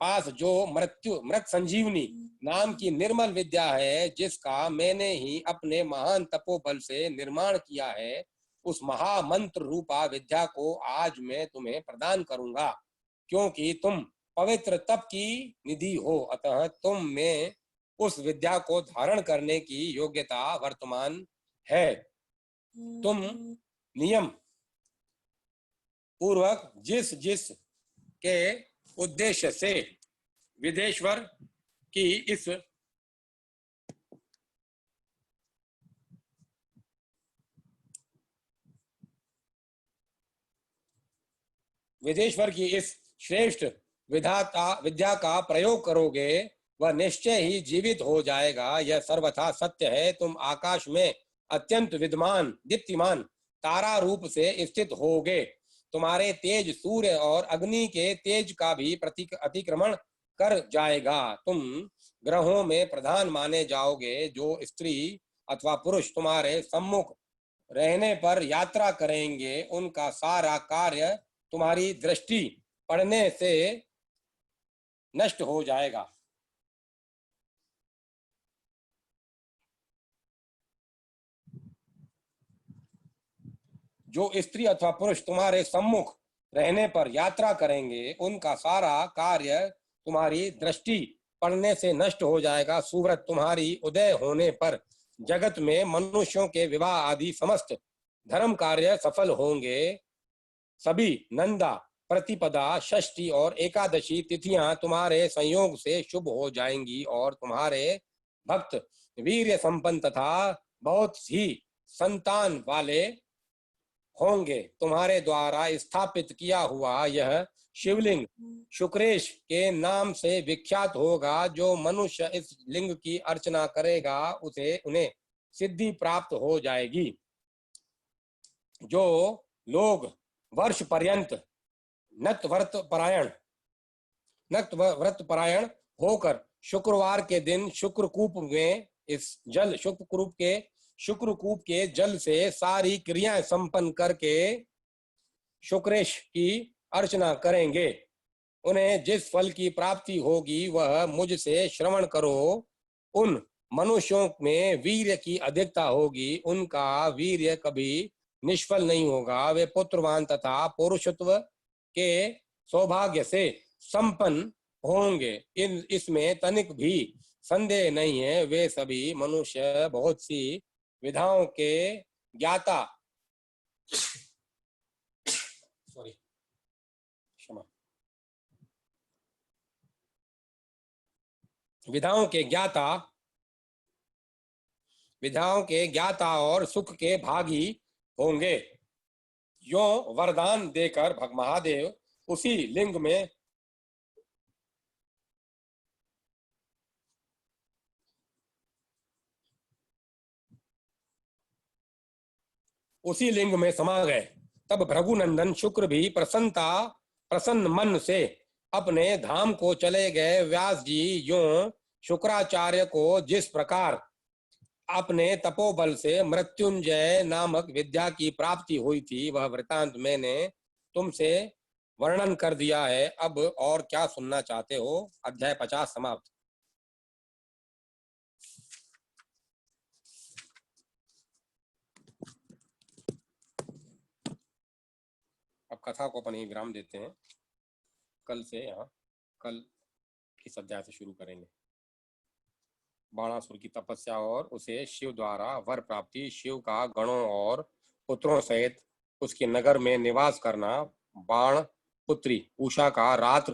पास जो मृत संजीवनी नाम की निर्मल विद्या है, जिसका मैंने ही अपने महान तपोबल से निर्माण किया है, उस महामंत्र रूपा विद्या को आज मैं तुम्हें प्रदान करूंगा। क्योंकि तुम पवित्र तप की निधि हो, अतः तुम में उस विद्या को धारण करने की योग्यता वर्तमान है। तुम नियम पूर्वक जिस जिस के उद्देश्य से विदेश्वर की इस श्रेष्ठ विद्या का प्रयोग करोगे, वह निश्चय ही जीवित हो जाएगा। यह सर्वथा सत्य है। तुम आकाश में अत्यंत विद्यमान दीप्तिमान तारा रूप से स्थित होगे। तुम्हारे तेज सूर्य और अग्नि के तेज का भी अतिक्रमण कर जाएगा। तुम ग्रहों में प्रधान माने जाओगे। जो स्त्री अथवा पुरुष तुम्हारे सम्मुख रहने पर यात्रा करेंगे, उनका सारा कार्य तुम्हारी दृष्टि पड़ने से नष्ट हो जाएगा। जो स्त्री अथवा पुरुष तुम्हारे सम्मुख रहने पर यात्रा करेंगे, उनका सारा कार्य तुम्हारी दृष्टि पड़ने से नष्ट हो जाएगा। सुव्रत, तुम्हारी उदय होने पर जगत में मनुष्यों के विवाह आदि समस्त धर्म कार्य सफल होंगे। सभी नंदा, प्रतिपदा, षष्ठी और एकादशी तिथियां तुम्हारे संयोग से शुभ हो जाएंगी और तुम्हारे भक्त वीर्य संपन्न तथा बहुत ही संतान वाले होंगे। तुम्हारे द्वारा स्थापित किया हुआ यह शिवलिंग शुक्रेश के नाम से विख्यात होगा। जो मनुष्य इस लिंग की अर्चना करेगा, उन्हें सिद्धि प्राप्त हो जाएगी। जो लोग वर्ष पर्यंत नत व्रत परायण होकर शुक्रवार के दिन शुक्रकूप में इस जल शुक्रकूप के जल से सारी क्रियाएं संपन्न करके शुक्रेश की अर्चना करेंगे, उन्हें जिस फल की प्राप्ति होगी वह मुझसे श्रवण करो। उन मनुष्यों में वीर्य की अधिकता होगी, उनका वीर्य कभी निष्फल नहीं होगा। वे पुत्रवान तथा पुरुषत्व के सौभाग्य से संपन्न होंगे, इसमें तनिक भी संदेह नहीं है। वे सभी मनुष्य बहुत सी विधाओं के ज्ञाता विधाओं के ज्ञाता और सुख के भागी होंगे। यो वरदान देकर भग महादेव उसी लिंग में समा गए। तब भृगुनंदन शुक्र भी प्रसन्न मन से अपने धाम को चले गए। व्यास जी यूं शुक्राचार्य को जिस प्रकार अपने तपोबल से मृत्युंजय नामक विद्या की प्राप्ति हुई थी, वह वृतांत मैंने तुमसे वर्णन कर दिया है। अब और क्या सुनना चाहते हो? अध्याय 50 समाप्त। अब कथा को अपन ही विराम देते हैं। कल इस अध्याय से शुरू करेंगे। बाणासुर की तपस्या और उसे शिव द्वारा वर प्राप्ति, शिव का गणों और पुत्रों सहित उसके नगर में निवास करना, बाण पुत्री उषा का रात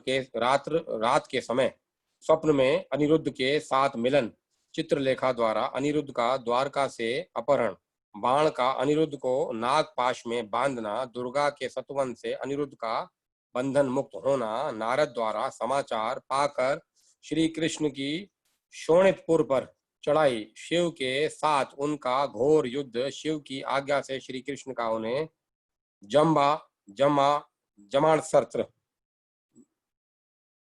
के समय स्वप्न में अनिरुद्ध के साथ मिलन, चित्रलेखा द्वारा अनिरुद्ध का द्वारका से अपहरण, बाण का अनिरुद्ध को नागपाश में बांधना, दुर्गा के सतवन से अनिरुद्ध का बंधन मुक्त होना, नारद द्वारा समाचार पाकर श्री कृष्ण की शोणितपुर पर चढ़ाई, शिव के साथ उनका घोर युद्ध, शिव की आज्ञा से श्री कृष्ण का उन्हें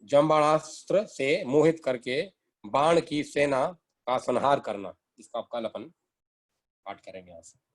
जम्बाणास्त्र से मोहित करके बाण की सेना का संहार करना। इसका कल अपन पाठ करेंगे यहाँ से।